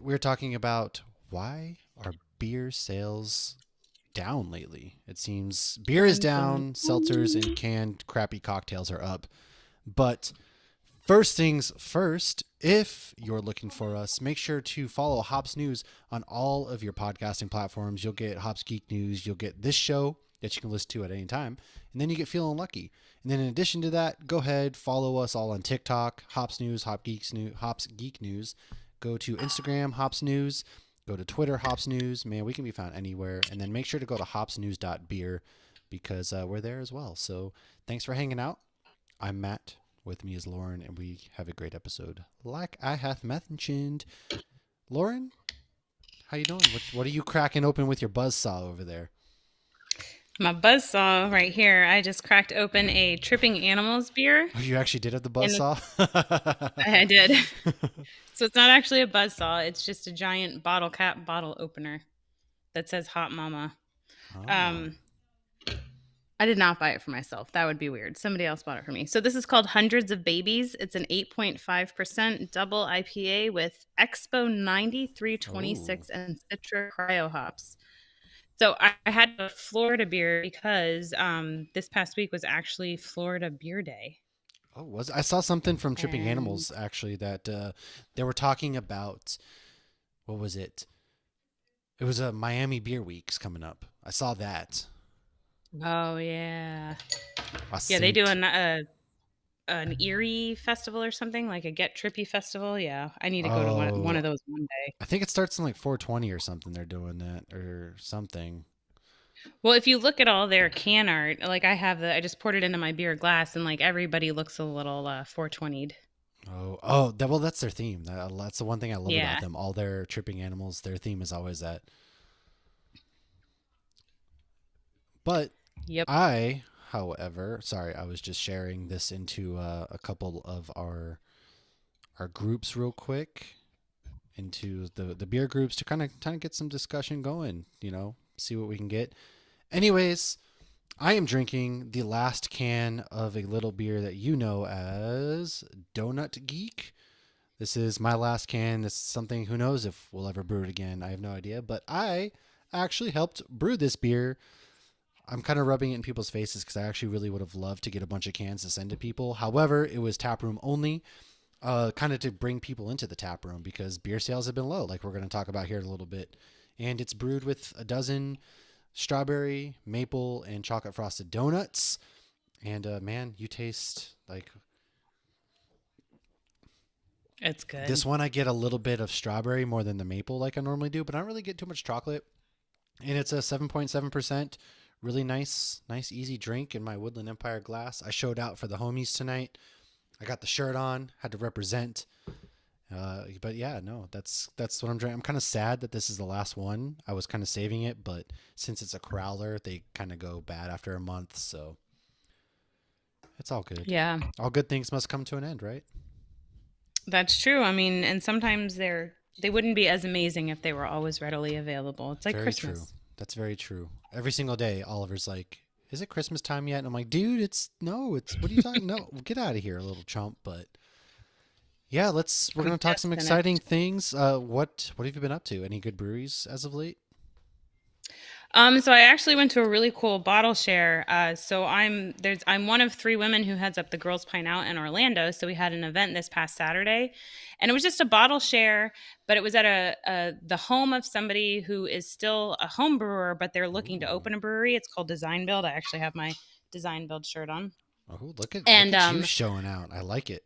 we're talking about why are beer sales down lately. It seems beer is Dun, dun, down, seltzers and dun. canned crappy cocktails are up. But first things first, if you're looking for us, make sure to follow Hops News on all of your podcasting platforms. You'll get Hops Geek News, you'll get this show that you can listen to at any time, and then you get Feeling Lucky. And then in addition to that, go ahead, follow us all on TikTok, Hops News, Hops Geek News. Go to Instagram, Hops News. Go to Twitter, Hops News. Man, we can be found anywhere. And then make sure to go to hopsnews.beer because we're there as well. So thanks for hanging out. I'm Matt. With me is Lauren, and we have a great episode. Like I hath mentioned. Lauren, how you doing? What are you cracking open with your buzzsaw over there? My buzzsaw right here. I just cracked open a Tripping Animals beer, Oh, you actually did have the and buzzsaw? I did. So it's not actually a buzzsaw. It's just a giant bottle cap bottle opener that says "Hot Mama." Oh. Um, I did not buy it for myself. That would be weird. Somebody else bought it for me. So this is called Hundreds of Babies. It's an 8.5% double IPA with Expo 9326 Oh. and Citra Cryo hops. So I had a Florida beer because this past week was actually Florida Beer Day. Oh, I saw something from Tripping And Animals actually that they were talking about what was it? It was a Miami Beer Weeks coming up. I saw that. oh yeah, I yeah, they do synced. an Erie festival or something like a Get Trippy festival. Yeah, I need to go to one Oh, of those one day. I think it starts in like 420 or something. They're doing that or something. Well, if you look at all their can art, like I just poured it into my beer glass, and like everybody looks a little 420'd. Well, that's their theme. That's the one thing I love about Yeah. them. All their tripping animals, their theme is always that. But Yep. I, however, sorry, I was just sharing this into a couple of our groups real quick, into the beer groups to kind of get some discussion going. See what we can get. Anyways, I am drinking the last can of a little beer that you know as Donut Geek. This is my last can. This is something, who knows if we'll ever brew it again. I have no idea. But I actually helped brew this beer. I'm kind of rubbing it in people's faces because I actually really would have loved to get a bunch of cans to send to people. However, it was taproom only, kind of to bring people into the tap room because beer sales have been low, like we're going to talk about here in a little bit. And it's brewed with a dozen strawberry, maple, and chocolate frosted donuts. And man, you taste like It's good. this one. I get a little bit of strawberry more than the maple like I normally do, but I don't really get too much chocolate. And it's a 7.7%. Really nice, easy drink in my Woodland Empire glass. I showed out for the homies tonight. I got the shirt on, had to represent. But yeah, no, that's what I'm drinking. I'm kind of sad that this is the last one. I was kind of saving it, but since it's a crowler, they kind of go bad after a month. So it's all good. Yeah, All good things must come to an end, right? that's true. I mean, and sometimes they wouldn't be as amazing if they were always readily available. It's like Very true. Christmas. That's very true. Every single day, Oliver's like, "Is it Christmas time yet?" And I'm like, "Dude, it's no. It's what are you talking? No, get out of here, little chump." But yeah, we're We gonna talk just some exciting finished. things. What have you been up to? Any good breweries as of late? So I actually went to a really cool bottle share. So I'm one of three women who heads up the Girls Pint Out in Orlando. So we had an event this past Saturday, and it was just a bottle share, but it was at the home of somebody who is still a home brewer, but they're looking to Ooh. open a brewery. It's called Design Build. I actually have my Design Build shirt on, Oh, look and at you showing out. I like it.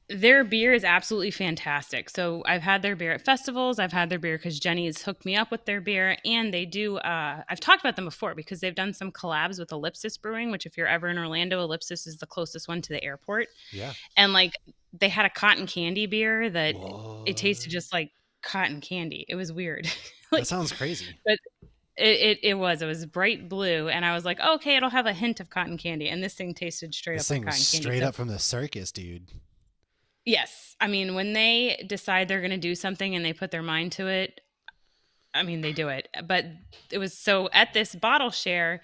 their beer is absolutely fantastic. So I've had their beer at festivals. I've had their beer because Jenny has hooked me up with their beer, and they do. I've talked about them before because they've done some collabs with Ellipsis Brewing, which if you're ever in Orlando, Ellipsis is the closest one to the airport. Yeah. And like they had a cotton candy beer that it tasted What? just like cotton candy. It was weird, That like, sounds crazy. but it was bright blue, and I was like, oh, okay, it'll have a hint of cotton candy, and this thing tasted straight This up like thing was cotton candy. straight So up from the circus, dude. yes. I mean, when they decide they're going to do something and they put their mind to it, I mean, they do it. But it was so at this bottle share,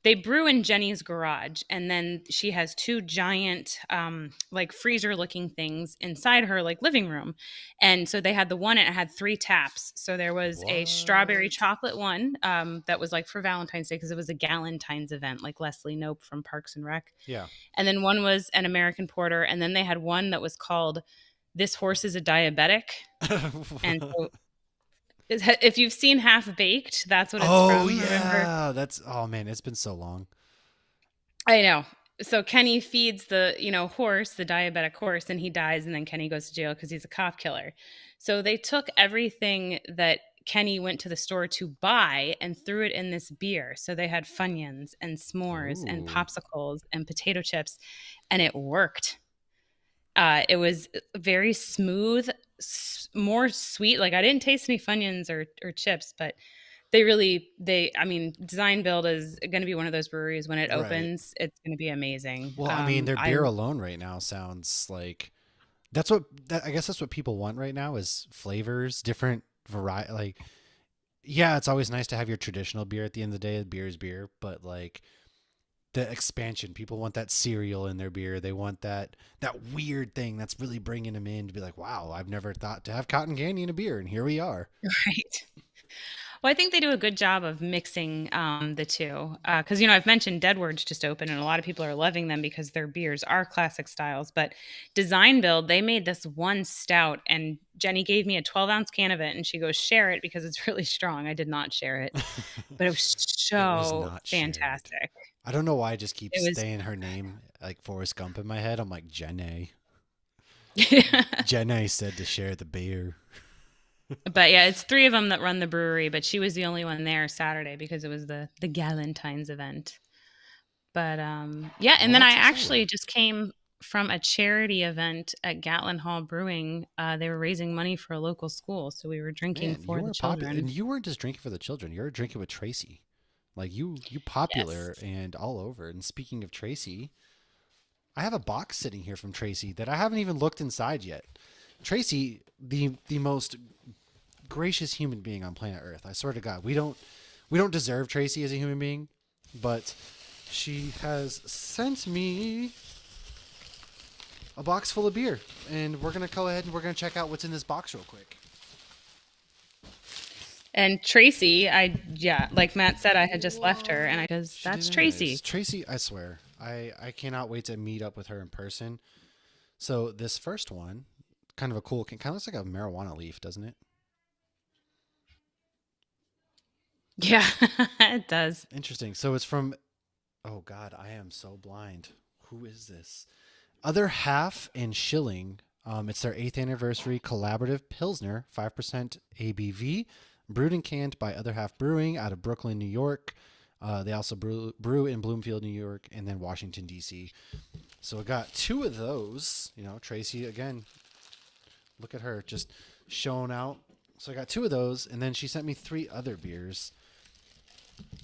they brew in Jenny's garage, and then she has two giant, like freezer looking things inside her, like living room. And so they had the one, and it had three taps. So there was a strawberry What? chocolate one that was like for Valentine's Day because it was a Galentine's event, like Leslie Knope from Parks and Rec. Yeah. And then one was an American Porter, and then they had one that was called "This Horse is a Diabetic." And so if you've seen Half Baked, that's what it's Oh from. Remember? yeah, that's oh man, it's been so long. I know. So Kenny feeds the, horse, the diabetic horse, and he dies, and then Kenny goes to jail because he's a cop killer. So they took everything that Kenny went to the store to buy and threw it in this beer. So they had Funyuns and s'mores and Ooh, popsicles and potato chips, and it worked. It was very smooth, more sweet. Like I didn't taste any Funyuns or chips, but I mean, Design Build is going to be one of those breweries when it right. opens. It's going to be amazing. Well, I mean, their beer alone right now sounds like I guess that's what people want right now is flavors, different variety. Like, yeah, it's always nice to have your traditional beer at the end of the day. Beer is beer, but like the expansion, people want that cereal in their beer. They want that weird thing that's really bringing them in to be like, wow, I've never thought to have cotton candy in a beer, and here we are. right. Well, I think they do a good job of mixing the two. Because, I've mentioned Deadwood's just opened, and a lot of people are loving them because their beers are classic styles. But Design Build, they made this one stout, and Jenny gave me a 12-ounce can of it, and she goes, share it because it's really strong. I did not share it, but it was It was so not shared. fantastic. I don't know why I just keep It was, saying her name like Forrest Gump in my head. I'm like, Jenny. yeah. Jenny said to share the beer. But yeah, it's three of them that run the brewery, but she was the only one there Saturday because it was the Galentine's event. But yeah, Well, and then I that's exciting. actually just came from a charity event at Gatlin Hall Brewing. They were raising money for a local school, so we were drinking Man, you for the were popular, and children. you weren't just drinking for the children. You were drinking with Tracy. Like you popular Yes. and all over. And speaking of Tracy, I have a box sitting here from Tracy that I haven't even looked inside yet. Tracy, the most gracious human being on planet Earth. I swear to God, we don't deserve Tracy as a human being, but she has sent me a box full of beer, and we're gonna go ahead and we're gonna check out what's in this box real quick. And Tracy, yeah, like Matt said, I had just left her, and I What? because She that's did anyways. Tracy. Tracy, I swear, I cannot wait to meet up with her in person. So this first one, kind of a cool, kind of looks like a marijuana leaf, doesn't it? Yeah, it does. Interesting. So it's from. Oh God, I am so blind. Who is this? Other Half and Shilling. It's their 8th anniversary collaborative Pilsner, 5% ABV, brewed and canned by Other Half Brewing out of Brooklyn, New York. They also brew in Bloomfield, New York, and then Washington, D.C. So I got two of those. Tracy, again, look at her just showing out. So I got two of those, and then she sent me three other beers.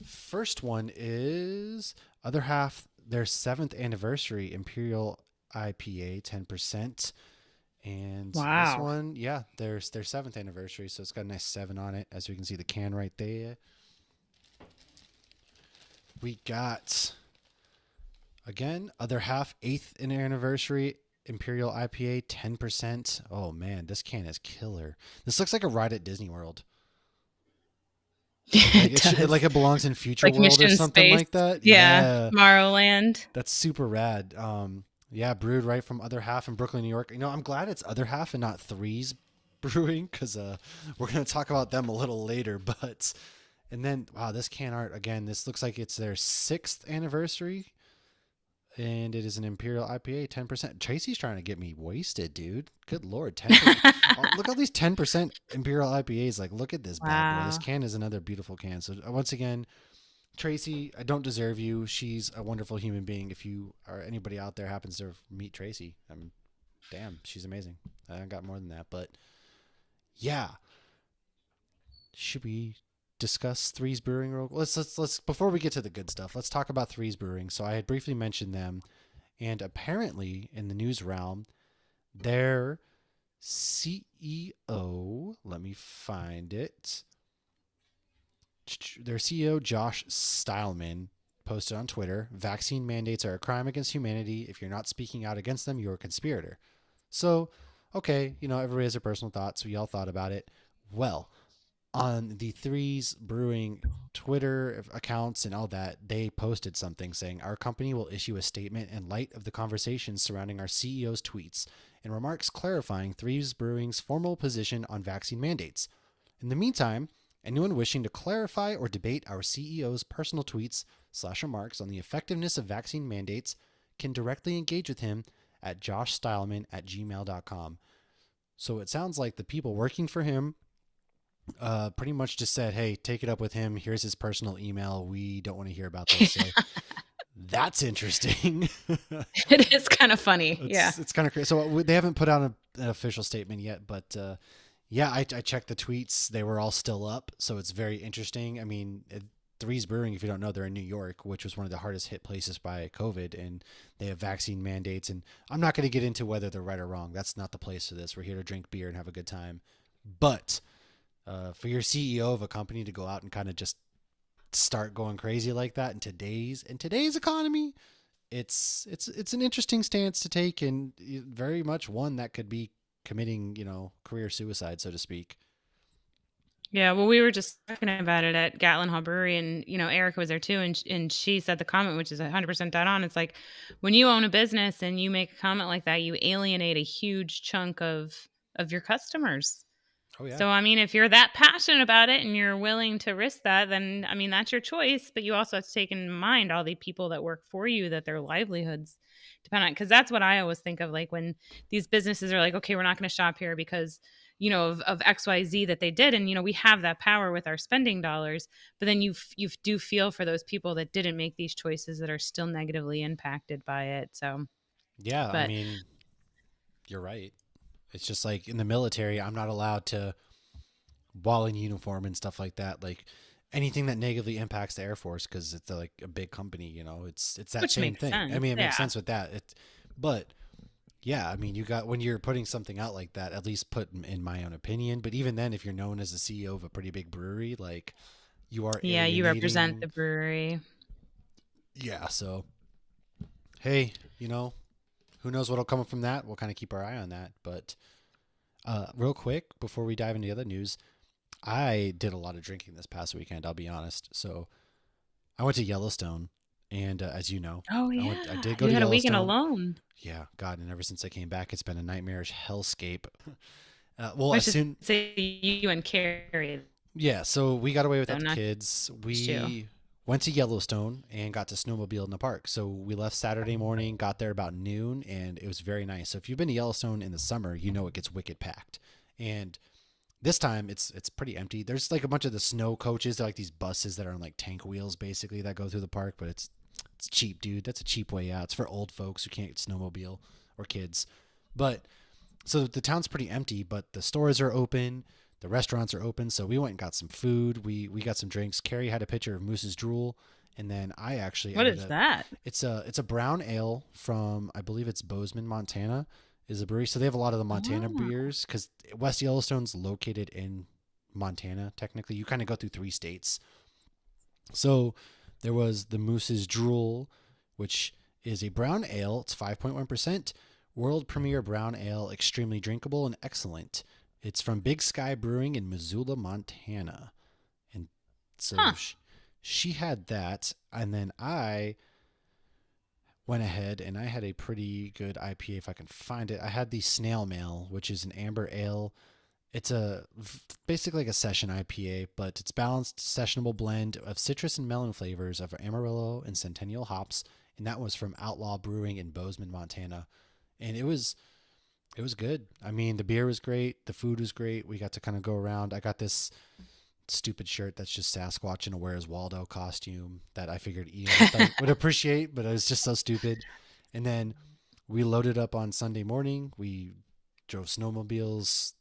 First one is Other Half, their 7th anniversary Imperial IPA, 10%. And this Wow. one, yeah, their 7th anniversary, so it's got a nice 7 on it, as we can see the can right there. We got, again, Other Half, 8th anniversary Imperial IPA, 10%. Oh man, this can is killer. This looks like a ride at Disney World. Like It does. like it belongs in Future Like World or Mission something Space. like that. Yeah, Yeah. Tomorrowland. That's super rad. Yeah, brewed right from Other Half in Brooklyn, New York. I'm glad it's Other Half and not Threes Brewing because we're gonna talk about them a little later. But and then wow, this can art again. This looks like it's their 6th anniversary, and it is an Imperial IPA, 10%. Tracy's trying to get me wasted, dude. Good lord, 10%. Oh, look at all these 10% Imperial IPAs. Like, look at this bad boy. This Wow. can is another beautiful can. So once again, Tracy, I don't deserve you. She's a wonderful human being. If you or anybody out there happens to meet Tracy, damn, she's amazing. I got more than that, but yeah. Should we discuss Threes Brewing? Let's before we get to the good stuff. Let's talk about Threes Brewing. So I had briefly mentioned them, and apparently in the news realm, their CEO. Let me find it. Their CEO Josh Stileman posted on Twitter, vaccine mandates are a crime against humanity. If you're not speaking out against them, you're a conspirator. So, okay, everybody has their personal thoughts. We all thought about it. Well, on the Threes Brewing Twitter accounts and all that, they posted something saying our company will issue a statement in light of the conversations surrounding our CEO's tweets and remarks clarifying Threes Brewing's formal position on vaccine mandates. In the meantime, anyone wishing to clarify or debate our CEO's personal tweets/remarks on the effectiveness of vaccine mandates can directly engage with him at joshstileman@gmail.com. So it sounds like the people working for him pretty much just said, hey, take it up with him. Here's his personal email. We don't want to hear about this. So that's interesting. It is kind of funny. Yeah. It's kind of crazy. So they haven't put out an official statement yet, but yeah, I checked the tweets. They were all still up. So it's very interesting. I mean, Threes Brewing, if you don't know, they're in New York, which was one of the hardest hit places by COVID, and they have vaccine mandates. And I'm not going to get into whether they're right or wrong. That's not the place for this. We're here to drink beer and have a good time. But for your CEO of a company to go out and kind of just start going crazy like that in today's economy, it's an interesting stance to take, and very much one that could be committing, career suicide, so to speak. Yeah, well, we were just talking about it at Gatlin Hall Brewery, and Erica was there too, and she said the comment, which is 100% dead on. It's like when you own a business and you make a comment like that, you alienate a huge chunk of your customers. Oh yeah. So, I mean, if you're that passionate about it and you're willing to risk that, then I mean, that's your choice. But you also have to take in mind all the people that work for you, that their livelihoods depend on. Because that's what I always think of, like when these businesses are like, okay, we're not going to shop here because of XYZ that they did, and we have that power with our spending dollars. But then you do feel for those people that didn't make these choices that are still negatively impacted by it. So, Yeah, I but mean, you're right. It's just like in the military, I'm not allowed to, while in uniform and stuff like that, like anything that negatively impacts the Air Force, because it's like a big company, it's that which same makes thing. I sense. mean, it makes Yeah. sense with that. But yeah, I mean, you got, when you're putting something out like that, at least put in my own opinion. But even then, if you're known as the CEO of a pretty big brewery, like you are Yeah, you represent alienating. the brewery. Yeah. So, hey, who knows what'll come from that? We'll kind of keep our eye on that. But real quick, before we dive into the other news, I did a lot of drinking this past weekend. I'll be honest. So I went to Yellowstone, and as you know, Oh I yeah, did go you to had a weekend Yellowstone. alone. Yeah, God, and ever since I came back, it's been a nightmarish hellscape. Well, I as should soon say you and Carrie, Yeah, so we got away though, without the not kids. just you. We went to Yellowstone and got to snowmobile in the park. So we left Saturday morning, got there about noon, and it was very nice. So if you've been to Yellowstone in the summer, you know it gets wicked packed. And this time it's pretty empty. There's like a bunch of the snow coaches. They're like these buses that are on like tank wheels basically that go through the park, but it's cheap, dude. That's a cheap way out. It's for old folks who can't snowmobile or kids. But so the town's pretty empty, but the stores are open, the restaurants are open. So we went and got some food. We got some drinks. Carrie had a pitcher of Moose's Drool, and then I actually What ended is up. that? It's a brown ale from, I believe it's Bozeman, Montana, is a brewery. So they have a lot of the Montana Oh, beers because West Yellowstone's located in Montana. Technically, you kind of go through 3 states. So there was the Moose's Drool, which is a brown ale. It's 5.1%. World premiere brown ale, extremely drinkable and excellent. It's from Big Sky Brewing in Missoula, Montana. And so huh. she had that. And then I went ahead and I had a pretty good IPA if I can find it. I had the Snail Mail, which is an amber ale. It's basically like a session IPA, but it's balanced, sessionable blend of citrus and melon flavors of Amarillo and Centennial hops, and that was from Outlaw Brewing in Bozeman, Montana. And it was good. I mean, the beer was great, the food was great. We got to kind of go around. I got this stupid shirt that's just Sasquatch in a Where's Waldo costume that I figured Ian would appreciate, but it was just so stupid. And then we loaded up on Sunday morning. We drove snowmobiles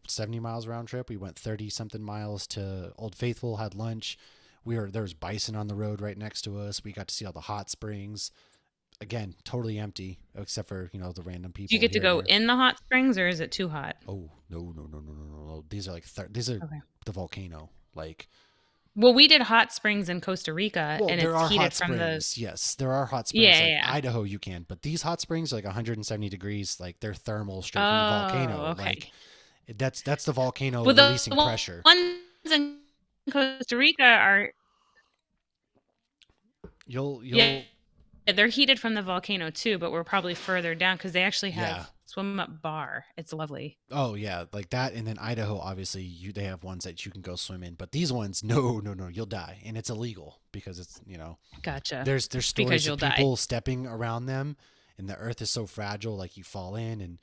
70 miles round trip. We went 30 something miles to Old Faithful, had lunch. There was bison on the road right next to us. We got to see all the hot springs. Again, totally empty except for, the random Do you people get to here and go there. in the hot springs, or is it too hot? Oh, no, no, no, no, no, no, no. These are like these are Okay. the volcano. Like Well, we did hot springs in Costa Rica, Well, and there it's are heated hot from the. springs. Yes, there are hot springs. Yeah, Like yeah, Idaho, you can, but these hot springs are like 170 degrees. Like they're thermal straight from the yeah. Oh, volcano. okay. Like that's the volcano Well, the releasing pressure. ones in Costa Rica are, You'll yeah, you'll they're heated from the volcano too, but we're probably further down because they actually yeah. have swim up bar. It's lovely. Oh yeah, like that. And then Idaho, obviously, they have ones that you can go swim in. But these ones, no, no, no, you'll die, and it's illegal because it's Gotcha. there's Because stories of you'll die. people stepping around them, and the earth is so fragile, like you fall in, and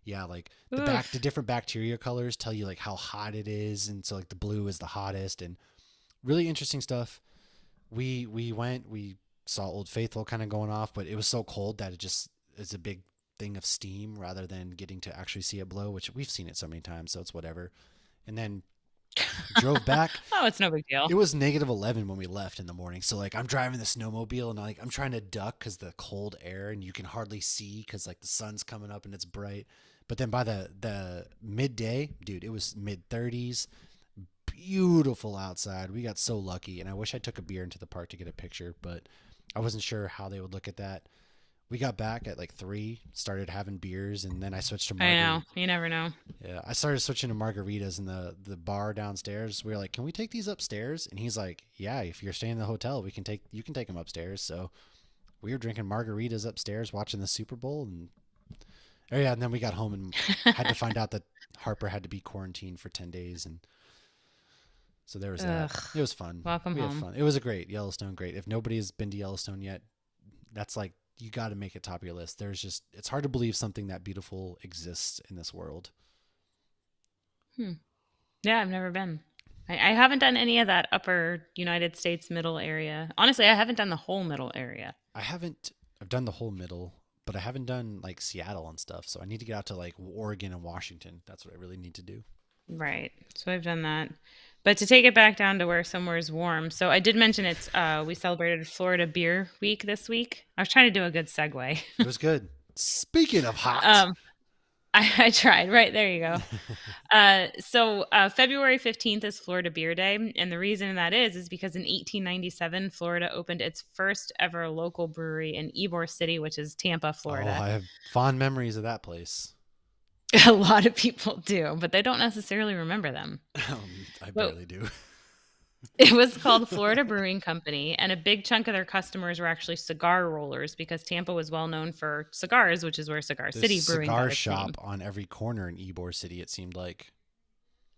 yeah, like the Oof. different bacteria colors tell you like how hot it is, and so like the blue is the hottest, and really interesting stuff. We saw Old Faithful kind of going off, but it was so cold that it just is a big thing of steam rather than getting to actually see it blow, which we've seen it so many times, so it's whatever. And then drove back. Oh, it's no big deal. It was -11 when we left in the morning. So like I'm driving the snowmobile and like I'm trying to duck because the cold air and you can hardly see because like the sun's coming up and it's bright. But then by the midday, dude, it was mid 30s, beautiful outside. We got so lucky, and I wish I took a beer into the park to get a picture, but I wasn't sure how they would look at that. We got back at like 3, started having beers, and then I switched to I know. margarita. You never know. Yeah, I started switching to margaritas in the bar downstairs. We were like, "Can we take these upstairs?" And he's like, "Yeah, if you're staying in the hotel, you can take them upstairs." So we were drinking margaritas upstairs, watching the Super Bowl, and oh yeah, and then we got home and had to find out that Harper had to be quarantined for 10 days, and so there was that. Ugh. It was fun. Welcome We had home. fun. It was a great Yellowstone. Great. If nobody's been to Yellowstone yet, that's like you got to make it top of your list. There's just it's hard to believe something that beautiful exists in this world. Hmm. Yeah, I've never been. I haven't done any of that upper United States middle area. Honestly, I haven't done the whole middle area. I haven't. I've done the whole middle, but I haven't done like Seattle and stuff. So I need to get out to like Oregon and Washington. That's what I really need to do. Right. So I've done that. But to take it back down to where somewhere is warm. So I did mention it's we celebrated Florida Beer Week this week. I was trying to do a good segue. It was good. Speaking of hot, um I tried. Right, there you go. February 15th is Florida Beer Day. And the reason that is because in 1897, Florida opened its first ever local brewery in Ybor City, which is Tampa, oh, Florida. I have fond memories of that place. A lot of people do, but they don't necessarily remember them. I But barely do. it was called Florida Brewing Company, and a big chunk of their customers were actually cigar rollers because Tampa was well known for cigars, which is where Cigar There's City Brewing got cigar its shop name. on every corner in Ybor City. It seemed like.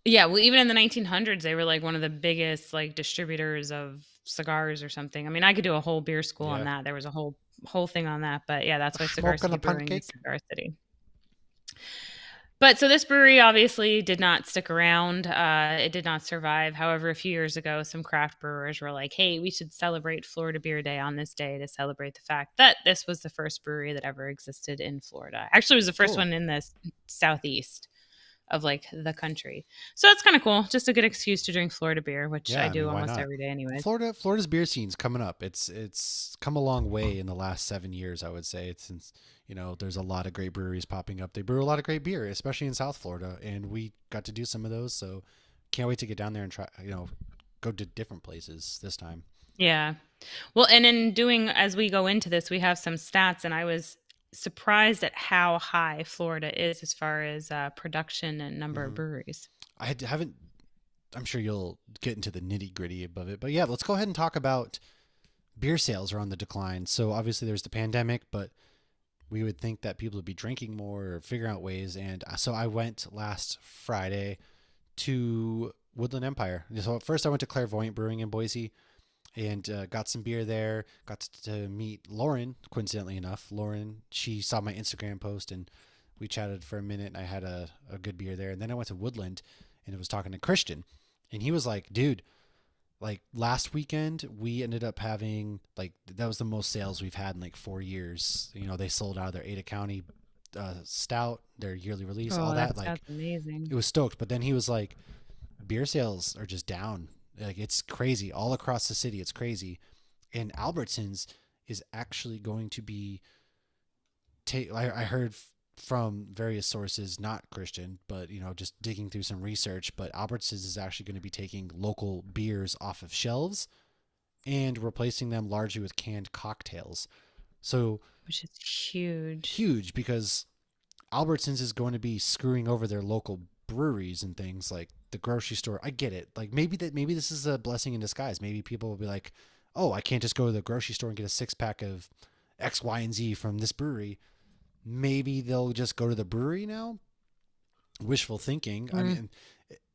Yeah, well, even in the 1900s, they were like one of the biggest like distributors of cigars or something. I mean, I could do a whole beer school on Yeah. that. There was a whole thing on that, but yeah, that's why Cigar Smoking City a Brewing is pancake. Cigar City. But so this brewery obviously did not stick around. It did not survive. However, a few years ago, some craft brewers were like, hey, we should celebrate Florida Beer Day on this day to celebrate the fact that this was the first brewery that ever existed in Florida. Actually, it was the first Cool. one in the southeast of like the country. So it's kind of cool. Just a good excuse to drink Florida beer, which Yeah, I I do mean, why almost not? every day anyways. Florida's beer scene's coming up. It's come a long way in the last 7 years, I would say. It's since there's a lot of great breweries popping up. They brew a lot of great beer, especially in South Florida, and we got to do some of those. So can't wait to get down there and try. Go to different places this time. Yeah. Well, and in doing as we go into this, we have some stats, and I was surprised at how high Florida is as far as production and number of Hmm. breweries. Haven't. I'm sure you'll get into the nitty gritty above it, but yeah, let's go ahead and talk about beer sales are on the decline. So obviously there's the pandemic, but we would think that people would be drinking more or figuring out ways. And so I went last Friday to Woodland Empire. So at first I went to Clairvoyant Brewing in Boise and got some beer there. Got to meet Lauren, coincidentally enough. Lauren, she saw my Instagram post and we chatted for a minute. And I had a good beer there. And then I went to Woodland and was talking to Christian. And he was like, dude, like last weekend we ended up having like that was the most sales we've had in like 4 years. They sold out of their Ada County stout, their yearly release, all Oh, that. that Like sounds amazing. it was stoked. But then he was like, beer sales are just down. Like it's crazy all across the city. It's crazy. And Albertsons is actually going to be I heard from various sources, not Christian, but just digging through some research. But Albertsons is actually going to be taking local beers off of shelves and replacing them largely with canned cocktails. So which is huge. huge, because Albertsons is going to be screwing over their local breweries and things like the grocery store. I get it. Like maybe this is a blessing in disguise. Maybe people will be like, "Oh, I can't just go to the grocery store and get a 6-pack of X, Y, and Z from this brewery." Maybe they'll just go to the brewery now. Wishful thinking. I Mm. mean,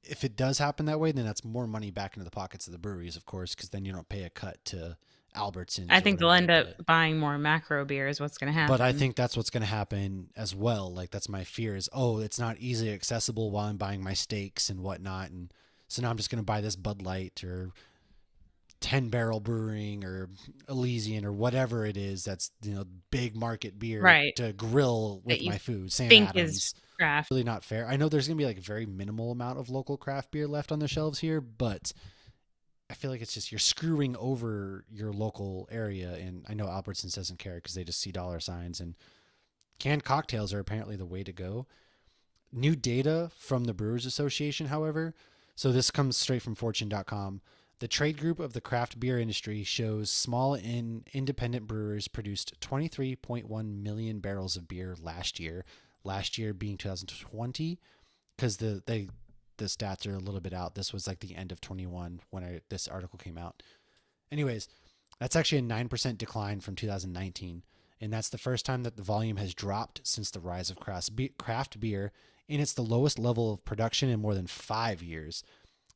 if it does happen that way, then that's more money back into the pockets of the breweries, of course, because then you don't pay a cut to I Albertsons or think they'll whatever. end up buying more macro beer is what's going to But I happen. think that's what's going to happen as well. Like that's my fear is, oh, it's not easily accessible while I'm buying my steaks and whatnot, and so now I'm just going to buy this Bud Light or 10 Barrel Brewing or Elysian or whatever it is that's big market beer Right. to grill That with you my food. Sam think is Adams. craft. Really not fair. I know there's going to be like a very minimal amount of local craft beer left on the shelves here, but I feel like it's just you're screwing over your local area. And I know Albertsons doesn't care because they just see dollar signs, and canned cocktails are apparently the way to go. New data from the Brewers Association, however, so this comes straight from fortune.com. The trade group of the craft beer industry shows small and independent brewers produced 23.1 million barrels of beer last year. Last year being 2020, because the stats are a little bit out. This was like the end of 21 when this article came out. Anyways, that's actually a 9% decline from 2019. And that's the first time that the volume has dropped since the rise of craft beer, and it's the lowest level of production in more than 5 years.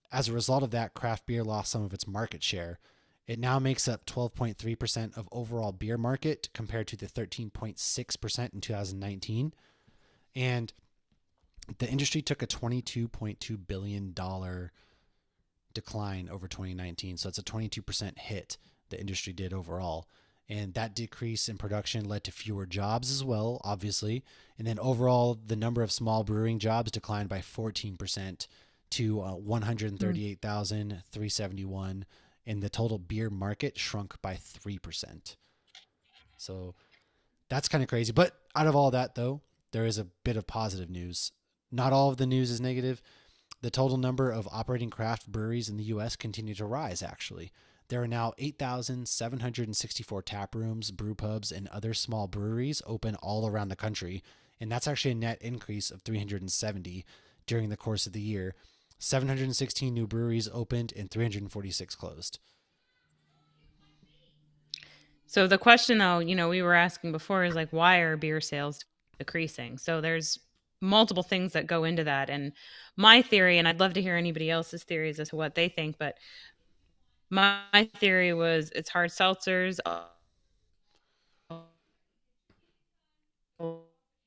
As a result of that, craft beer lost some of its market share. It now makes up 12.3% of overall beer market compared to the 13.6% in 2019. And the industry took a $22.2 billion decline over 2019. So it's a 22% hit the industry did overall. And that decrease in production led to fewer jobs as well, obviously. And then overall, the number of small brewing jobs declined by 14% to Mm. 138,371. And the total beer market shrunk by 3%. So that's kind of crazy. But out of all that, though, there is a bit of positive news. Not all of the news is negative. The total number of operating craft breweries in the U.S. continue to rise, actually. There are now 8,764 tap rooms, brew pubs, and other small breweries open all around the country. And that's actually a net increase of 370 during the course of the year. 716 new breweries opened and 346 closed. So the question though, we were asking before is like why are beer sales decreasing? So there's multiple things that go into that. And my theory, and I'd love to hear anybody else's theories as to what they think, but my theory was it's hard seltzers. A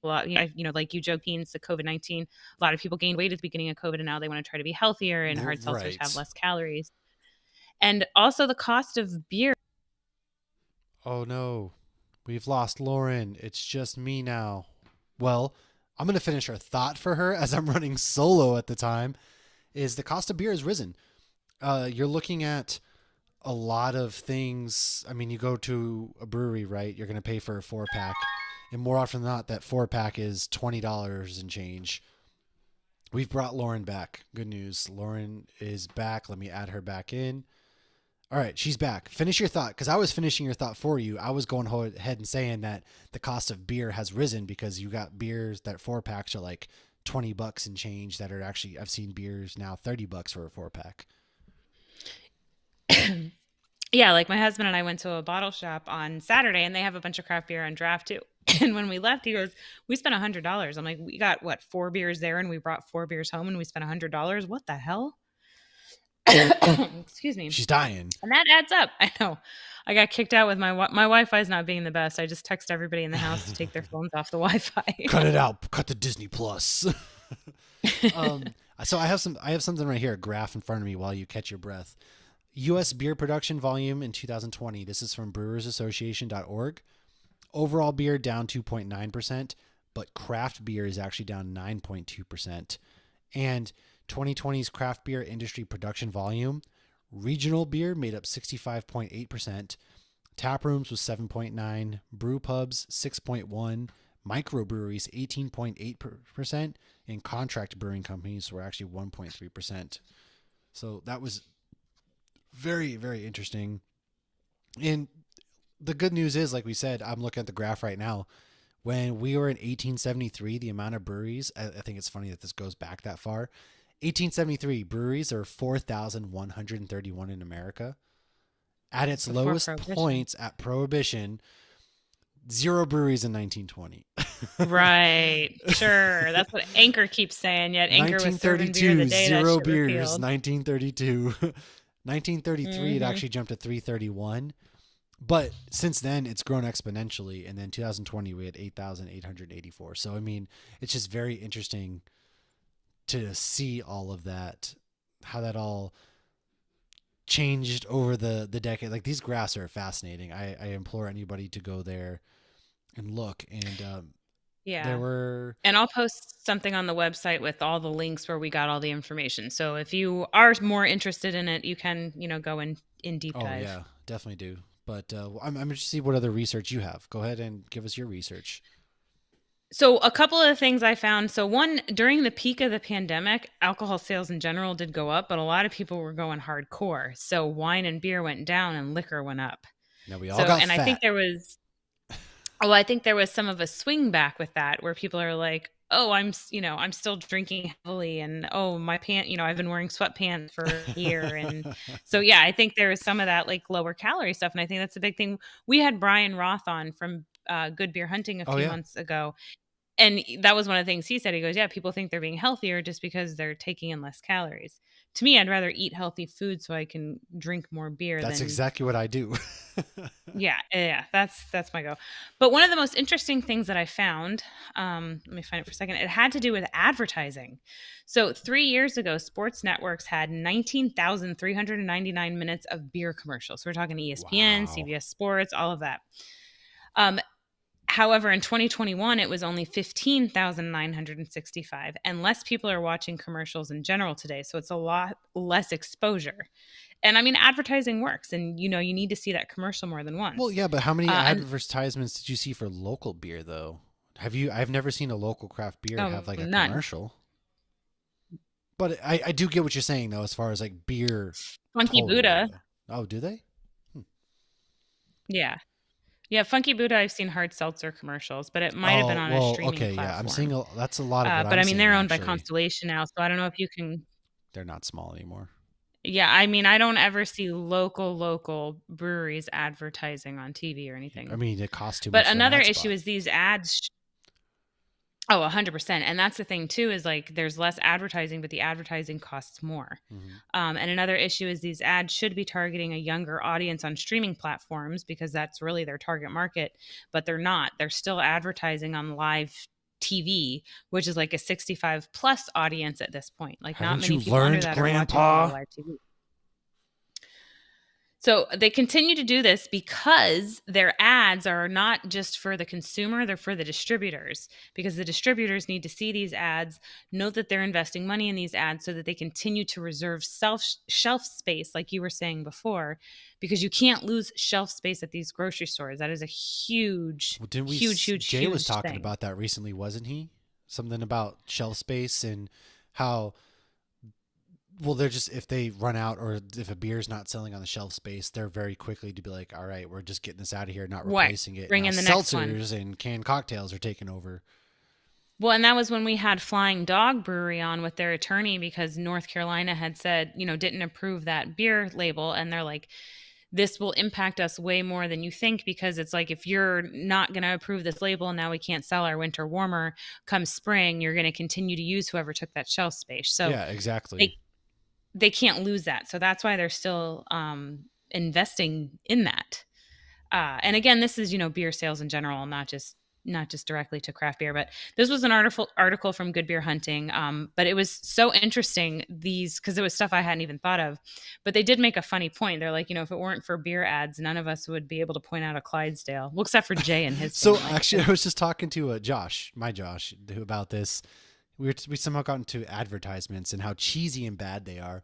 lot, like you joked, the COVID-19. A lot of people gained weight at the beginning of COVID, and now they want to try to be healthier. And hard seltzers have Right. less calories, and also the cost of beer. Oh no, we've lost Lauren. It's just me now. Well, I'm going to finish her thought for her as I'm running solo at the time. Is the cost of beer has risen. You're looking at a lot of things. I mean, you go to a brewery, right? You're going to pay for a 4-pack. And more often than not, that 4-pack is $20 and change. We've brought Lauren back. Good news. Lauren is back. Let me add her back in. All right, she's back. Finish your thought, because I was finishing your thought for you. I was going ahead and saying that the cost of beer has risen because you got beers that 4-packs are like $20 and change that are actually, I've seen beers now $30 for a 4-pack. Yeah, like my husband and I went to a bottle shop on Saturday, and they have a bunch of craft beer on draft too. And when we left, he goes, "We spent $100." I'm like, "We got what 4 beers there, and we brought 4 beers home, and we spent $100. What the hell?" Excuse me. She's dying. And that adds up. I know. I got kicked out with my Wi-Fi is not being the best. I just text everybody in the house to take their phones off the Wi-Fi. Cut it out. Cut the Disney Plus. um, so I have something right here, a graph in front of me while you catch your breath. U.S. beer production volume in 2020. This is from brewersassociation.org. Overall beer down 2.9%, but craft beer is actually down 9.2%. And 2020's craft beer industry production volume, regional beer made up 65.8%, tap rooms was 7.9, brew pubs 6.1, Microbreweries 18.8%, and contract brewing companies were actually 1.3%. So that was very, very interesting. And the good news is, like we said, I'm looking at the graph right now. When we were in 1873, the amount of breweries, I think it's funny that this goes back that far. 1873 breweries are 4,131 in America. At its Before lowest Prohibition. points at Prohibition, zero breweries in 1920. Right. Sure. That's what Anchor keeps saying, yet Anchor was serving beer the 1932, day that zero shit beers. repealed. 1932. 1933, it Hmm. actually jumped to 331. But since then, it's grown exponentially. And then 2020, we had 8,884. So, I mean, it's just very interesting to see all of that, how that all changed over the decade. Like, these graphs are fascinating. I implore anybody to go there and look. And there Yeah. were, And I'll post something on the website with all the links where we got all the information. So if you are more interested in it, you can, go in deep oh, dive. yeah, definitely do. But I'm interested to see what other research you have. Go ahead and give us your research. So a couple of things I found. So one, during the peak of the pandemic, alcohol sales in general did go up, but a lot of people were going hardcore. So wine and beer went down and liquor went up. Now, we all So, got and fat. I think there was some of a swing back with that where people are like, "Oh, I'm still drinking heavily and oh, my pant, I've been wearing sweatpants for a year." And so yeah, I think there was some of that like lower calorie stuff and I think that's a big thing. We had Brian Roth on from Good Beer Hunting a Oh, few yeah. months ago and that was one of the things he said. He goes, "Yeah, people think they're being healthier just because they're taking in less calories. To me, I'd rather eat healthy food so I can drink more beer That's than." exactly what I do. Yeah, yeah, that's my go. But one of the most interesting things that I found, let me find it for a second. It had to do with advertising. So 3 years ago, sports networks had 19,399 minutes of beer commercials. So we're talking ESPN, Wow. CBS Sports, all of that. Um, However, in 2021, it was only 15,965, and less people are watching commercials in general today. So it's a lot less exposure. And I mean, advertising works, and you need to see that commercial more than Well, once. yeah, but how many And advertisements did you see for local beer, though? Have you? I've never seen a local craft beer have like a none. commercial. But I do get what you're saying, though, as far as like beer Funky total. Buddha. Yeah. Oh, do they? Hmm. Yeah. Yeah, Funky Buddha, I've seen hard seltzer commercials, but it might have been Oh, on a well, streaming okay, yeah. I'm seeing platform. that's a lot of what But I'm I mean, seeing, they're owned by actually. Constellation now, so I don't know if you can. They're not small anymore. Yeah, I mean, I don't ever see local breweries advertising on TV or I anything. mean, it costs too But much for an another ad issue spot. is these ads. Oh, 100%. And that's the thing too is like there's less advertising, but the advertising costs more. Hmm. And another issue is these ads should be targeting a younger audience on streaming platforms because that's really their target market, but they're not. They're still advertising on live TV, which is like a 65 plus audience at this point. Like not Haven't many you people under learned, that are watching a lot of Grandpa? live TV. So they continue to do this because their ads are not just for the consumer, they're for the distributors. Because the distributors need to see these ads, know that they're investing money in these ads so that they continue to reserve shelf space, like you were saying before, because you can't lose shelf space at these grocery stores. That is a huge, Well, didn't we? huge, huge, Jay was huge talking thing. about that recently, wasn't he? Something about shelf space and how well they're just if they run out or if a beer's not selling on the shelf space, they're very quickly to be like, all right, we're just getting this out of here, not What? replacing it. Bring Now in the next one. seltzers and canned cocktails are taking over. Well, and that was when we had Flying Dog Brewery on with their attorney because North Carolina had said, didn't approve that beer label. And they're like, this will impact us way more than you think because it's like if you're not going to approve this label, now we can't sell our winter warmer. Come spring, you're going to continue to use whoever took that shelf space. So Yeah, exactly. they they can't lose that. So that's why they're still investing in that. And again, this is beer sales in general, not just directly to craft beer. But this was an article from Good Beer Hunting. But it was so interesting because it was stuff I hadn't even thought of. But they did make a funny point. They're like, if it weren't for beer ads, none of us would be able to point out a Clydesdale. Well, except for Jay and his So family. actually, I was just talking to Josh, my Josh, about this. We somehow got into advertisements and how cheesy and bad they are.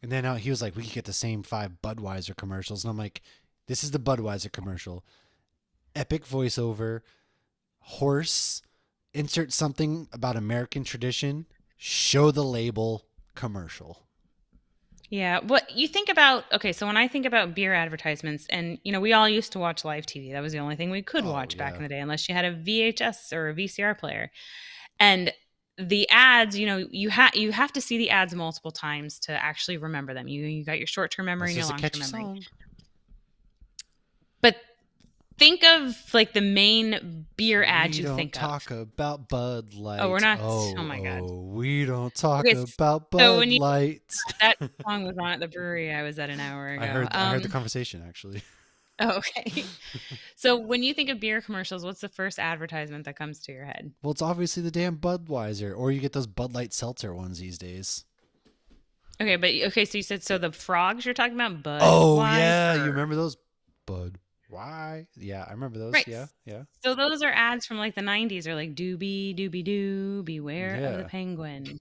And then he was like, we could get the same 5 Budweiser commercials. And I'm like, this is the Budweiser commercial. Epic voiceover, horse, insert something about American tradition, show the label, commercial. Yeah. What you think about, okay, so when I think about beer advertisements, and we all used to watch live TV. That was the only thing we could Oh watch back yeah. in the day, unless you had a VHS or a VCR player. And the ads, you have to see the ads multiple times to actually remember them. You got your short-term memory That's and your just a long-term catchy memory. song. But think of like the main beer ads We you don't think of. talk about Bud Oh, we're Light. not. Oh Oh, my God. oh, we don't talk Okay, about so Bud when you Light. that song was on at the brewery I was at an hour ago. I heard the conversation actually. Okay. So when you think of beer commercials, what's the first advertisement that comes to your head? Well, it's obviously the damn Budweiser, or you get those Bud Light seltzer ones these days. Okay, but okay, so you said so the frogs you're talking about Oh yeah, Budweiser. you remember those Bud? Why? Yeah, I remember those. Right. Yeah, yeah, So those are ads from like the 90s or like doobie doobie doo, beware of the yeah. penguin.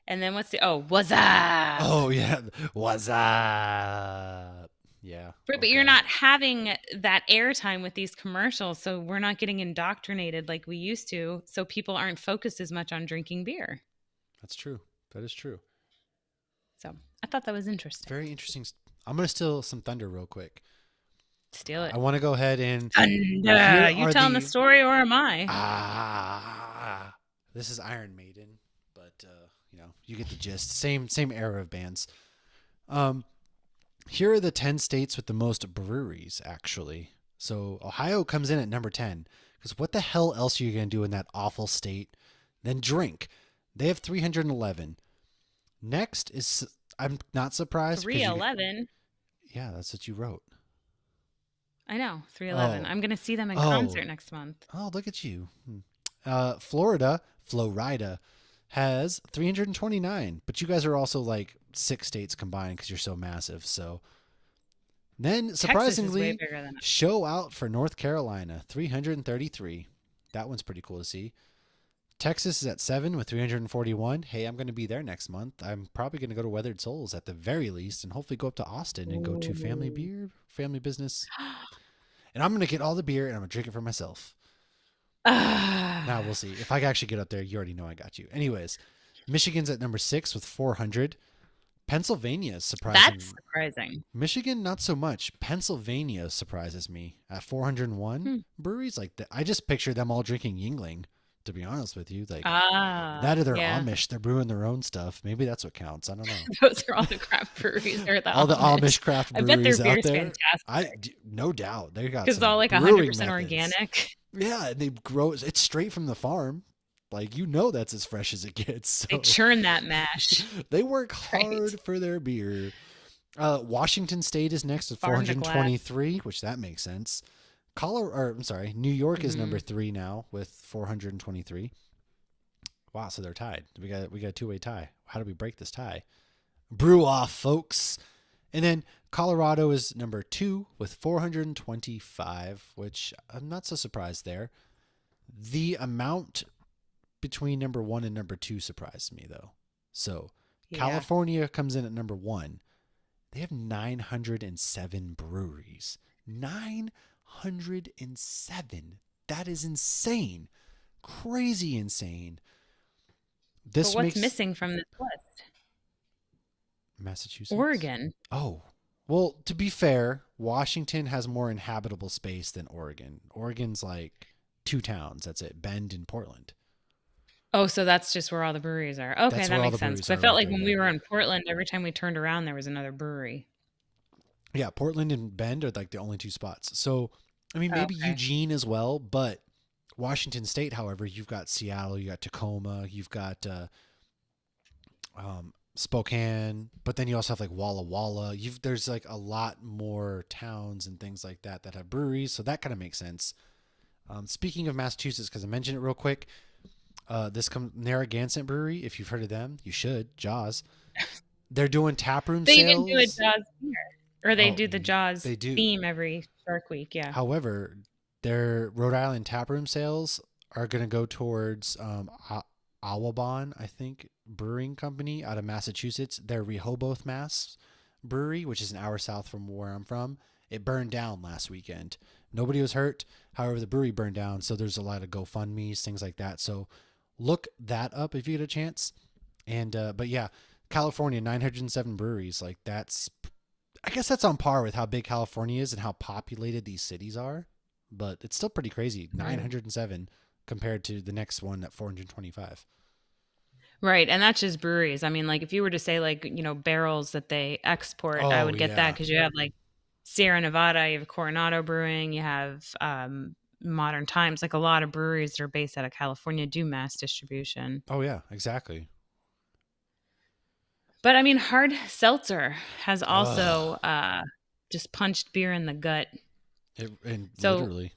And then what's the what's up? Oh yeah, what's up? Yeah. Right, Oh but you're god, not having that airtime with these commercials, so we're not getting indoctrinated like we used to. So people aren't focused as much on drinking beer. that's true. That is true. So I thought that was interesting. Very interesting. I'm gonna steal some thunder real quick. Steal it. I want to go ahead and here Thunder. You are telling the the story or am I? ah. This is Iron Maiden, but you get the gist. Same era of bands. Um, Here are the 10 states with the most breweries, actually. So Ohio comes in at number 10. Because what the hell else are you going to do in that awful state than drink? They have 311. Next is, I'm not surprised because you, 311. yeah, that's what you wrote. I know, 311. Oh, I'm going to see them in oh, concert next month. oh, look at you. Florida has 329. But you guys are also like 6 states combined because you're so massive. So then, Texas is way surprisingly, bigger than us. show out for North Carolina, 333. That one's pretty cool to see. Texas is at 7 with 341. Hey, I'm going to be there next month. I'm probably going to go to Weathered Souls at the very least and hopefully go up to Austin and go to Family Ooh. Beer, Family Business. And I'm going to get all the beer and I'm going to drink it for myself. Now Ah, we'll see. If I actually get up there, you already know I got you. Anyways, Michigan's at number 6 with 400. Pennsylvania is that's surprising. surprising. Michigan, not so much. Pennsylvania surprises me at 401 Hmm. breweries. Like I just picture them all drinking Yingling. To be honest with you, like Ah, that or they're yeah. Amish. They're brewing their own stuff. Maybe that's what counts. I don't know. Those are all the craft breweries. They're the All the Amish. Amish craft I bet their breweries out beer's there. fantastic No doubt they got because it's some all like brewing 100% methods. organic. Yeah, and they grow. It's straight from the farm. Like that's as fresh as it gets. They So churn that mash, they work right? hard for their beer. Washington State is next with Farm to glass. 423, which that makes sense. I'm sorry, New York is Hmm. number 3 now with 423. Wow, so they're tied. We got a two-way tie. How do we break this tie? Brew off, folks. And then Colorado is number 2 with 425, which I'm not so surprised there. The amount between number 1 and number 2 surprised me though. So Yeah. California comes in at number 1. They have 907 breweries. 907. That is insane. Crazy insane. But This what's makes missing from this list? Massachusetts. Oregon. Oh. Well, to be fair, Washington has more inhabitable space than Oregon. Oregon's like 2 towns. That's it. Bend and Portland. Oh, so that's just where all the breweries are. Okay, That's that where all makes the sense. breweries Because I are felt right like there. when Yeah. we were in Portland, every time we turned around, there was another brewery. Yeah, Portland and Bend are like the only 2 spots. So, I mean, maybe Okay. Eugene as well, but Washington State, however, you've got Seattle, you got Tacoma, you've got Spokane, but then you also have like Walla Walla. There's like a lot more towns and things like that that have breweries, so that kind of makes sense. Speaking of Massachusetts, because I mentioned it real quick, this comes Narragansett Brewery. If you've heard of them, you should. Jaws. They're doing taproom They even do a sales. Jaws beer, or they Oh, do the Jaws they do. theme every Shark Week. Yeah. However, their Rhode Island taproom sales are going to go towards Awabon, I think, brewing company out of Massachusetts. Their Rehoboth, Mass brewery, which is an hour south from where I'm from. It burned down last weekend. Nobody was hurt. However, the brewery burned down, so there's a lot of GoFundMe's, things like that. So look that up if you get a chance. And but yeah, California, 907 breweries. Like that's, I guess that's on par with how big California is and how populated these cities are. But it's still pretty crazy. Right. 907 compared to the next one at 425. Right, and that's just breweries. I mean, like, if you were to say, like, barrels that they export, I Oh would get that yeah. because you have, like, Sierra Nevada, you have Coronado Brewing, you have, Modern Times, like, a lot of breweries that are based out of California do mass distribution. Oh yeah, exactly. But, I mean, hard seltzer has Ugh. also, just punched beer in the gut. And So literally.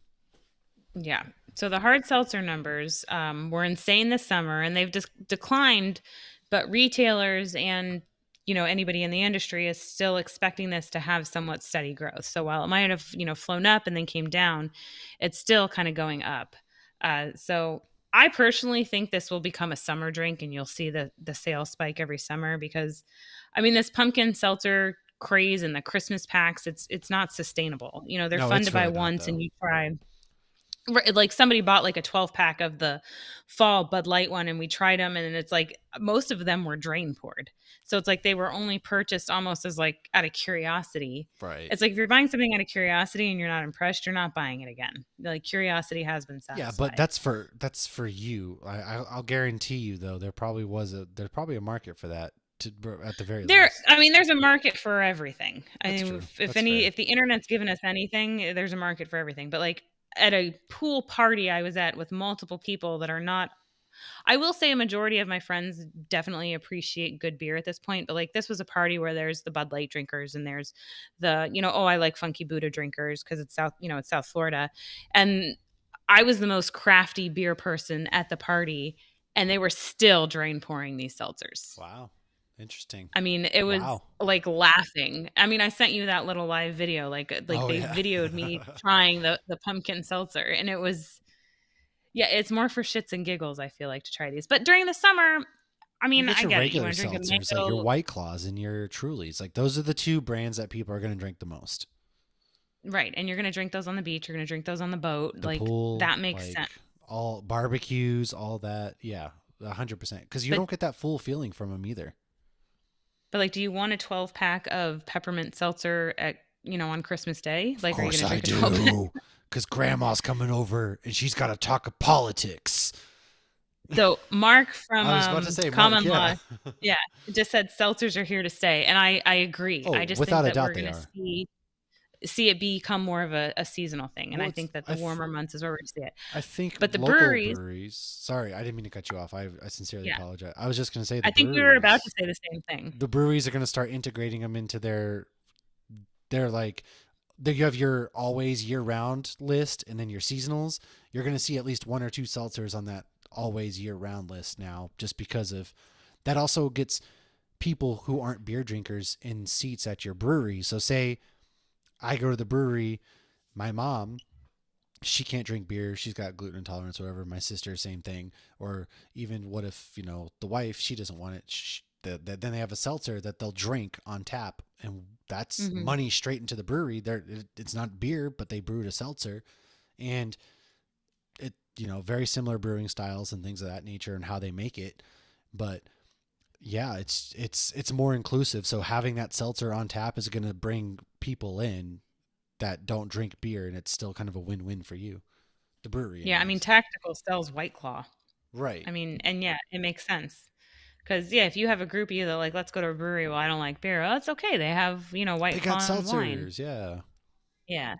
yeah. So the hard seltzer numbers were insane this summer, and they've declined. But retailers and anybody in the industry is still expecting this to have somewhat steady growth. So while it might have flown up and then came down, it's still kind of going up. So I personally think this will become a summer drink, and you'll see the sales spike every summer because, I mean, this pumpkin seltzer craze and the Christmas packs, it's not sustainable. They're No, fun to it's buy really not once and though. you try. Like somebody bought like a 12 pack of the fall Bud Light one and we tried them and it's like most of them were drain poured. So it's like they were only purchased almost as like out of curiosity. Right. It's like if you're buying something out of curiosity and you're not impressed, you're not buying it again. Like curiosity has been Yeah, but satisfied. that's for you. I'll guarantee you though, there's probably a market for that to at the very There, least. I mean, there's a market for everything. I That's mean, true. if That's any, fair. if the internet's given us anything, there's a market for everything. But like at a pool party I was at with multiple people that are not. I will say a majority of my friends definitely appreciate good beer at this point, but like this was a party where there's the Bud Light drinkers and there's oh, I like Funky Buddha drinkers because it's South Florida. And I was the most crafty beer person at the party and they were still drain pouring these seltzers. Wow. Interesting. I mean, it was Wow. like laughing. I mean, I sent you that little live video, like Oh they yeah. videoed me trying the pumpkin seltzer, and it was yeah, it's more for shits and giggles, I feel like, to try these. But during the summer, I You mean, get I your get it. You regular wanna drink a seltzers, like your mango. White Claws and your Trulies. Like those are the two brands that people are going to drink the most. Right, and you're gonna drink those on the beach, you're gonna drink those on the boat, The like, pool, that makes sense. like all barbecues, all that. Yeah, 100%. Because you But don't get that full feeling from them either. like, do you want a 12 pack of peppermint seltzer on Christmas Day? Of Like, are you course gonna I drink a 12 pack? do. Because grandma's coming over and she's got to talk of politics. So, Mark from, I was about to say, Mark, Common yeah. Law yeah, just said seltzers are here to stay, and I agree. Oh, I just think without a that doubt we're they gonna are. see it become more of a seasonal thing, and Well, I it's, think that the warmer months is where we're gonna see it. I think But the local breweries breweries, sorry, I didn't mean to cut you off. I sincerely yeah, apologize. I was just going to say I think we were about to say the same thing. the breweries are going to start integrating them into their like you have your always year round list and then your seasonals. You're going to see at least one or two seltzers on that always year round list now, just because of that also gets people who aren't beer drinkers in seats at your brewery. So say I go to the brewery, my mom, she can't drink beer. She's got gluten intolerance, or whatever. My sister, same thing. Or even what if, the wife, she doesn't want it. Then they have a seltzer that they'll drink on tap. And that's Mhm. money straight into the brewery. It's not beer, but they brewed a seltzer. And it, very similar brewing styles and things of that nature and how they make it. But yeah, it's more inclusive. So having that seltzer on tap is going to bring people in that don't drink beer, and it's still kind of a win-win for you, the brewery, Yeah, I mean, anyways. Tactical sells White Claw. Right. I mean, and yeah, it makes sense. Because yeah, if you have a group of you that like, let's go to a brewery. Well, I don't like beer. Oh, it's okay. They have They White got Claw and wine. seltzers, yeah. Yeah,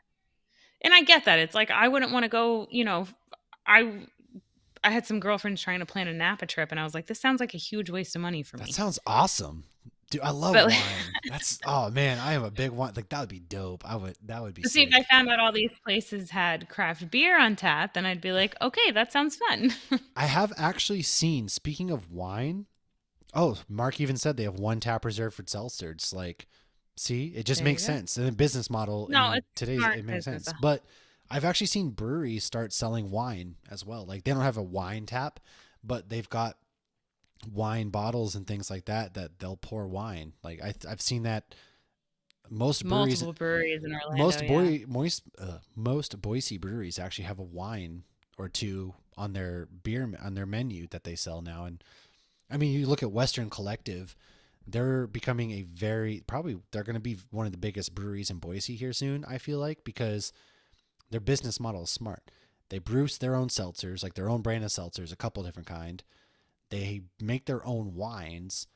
and I get that. It's like I wouldn't want to go. I I had some girlfriends trying to plan a Napa trip, and I was like, this sounds like a huge waste of money for That me. sounds awesome. Dude, I love But wine. That's oh man, I am a big wine. Like that would be dope. That would be to see if I sick. found out all these places had craft beer on tap, then I'd be like, okay, that sounds fun. I have actually seen, speaking of wine, oh, Mark even said they have one tap reserved for seltzers. Like, see, it just There you makes go. sense. And the business model No, in it's today's, smart it makes business. sense. But I've actually seen breweries start selling wine as well. Like they don't have a wine tap, but they've got wine bottles and things like that they'll pour wine. Like I've seen that Most breweries, Multiple breweries in Orlando, yeah. most Boise breweries actually have a wine or two on their on their menu that they sell now. And I mean, you look at Western Collective, they're becoming a very probably they're going to be one of the biggest breweries in Boise here soon. I feel like because their business model is smart. They brew their own seltzers, like their own brand of seltzers, a couple different kind. They make their own wines,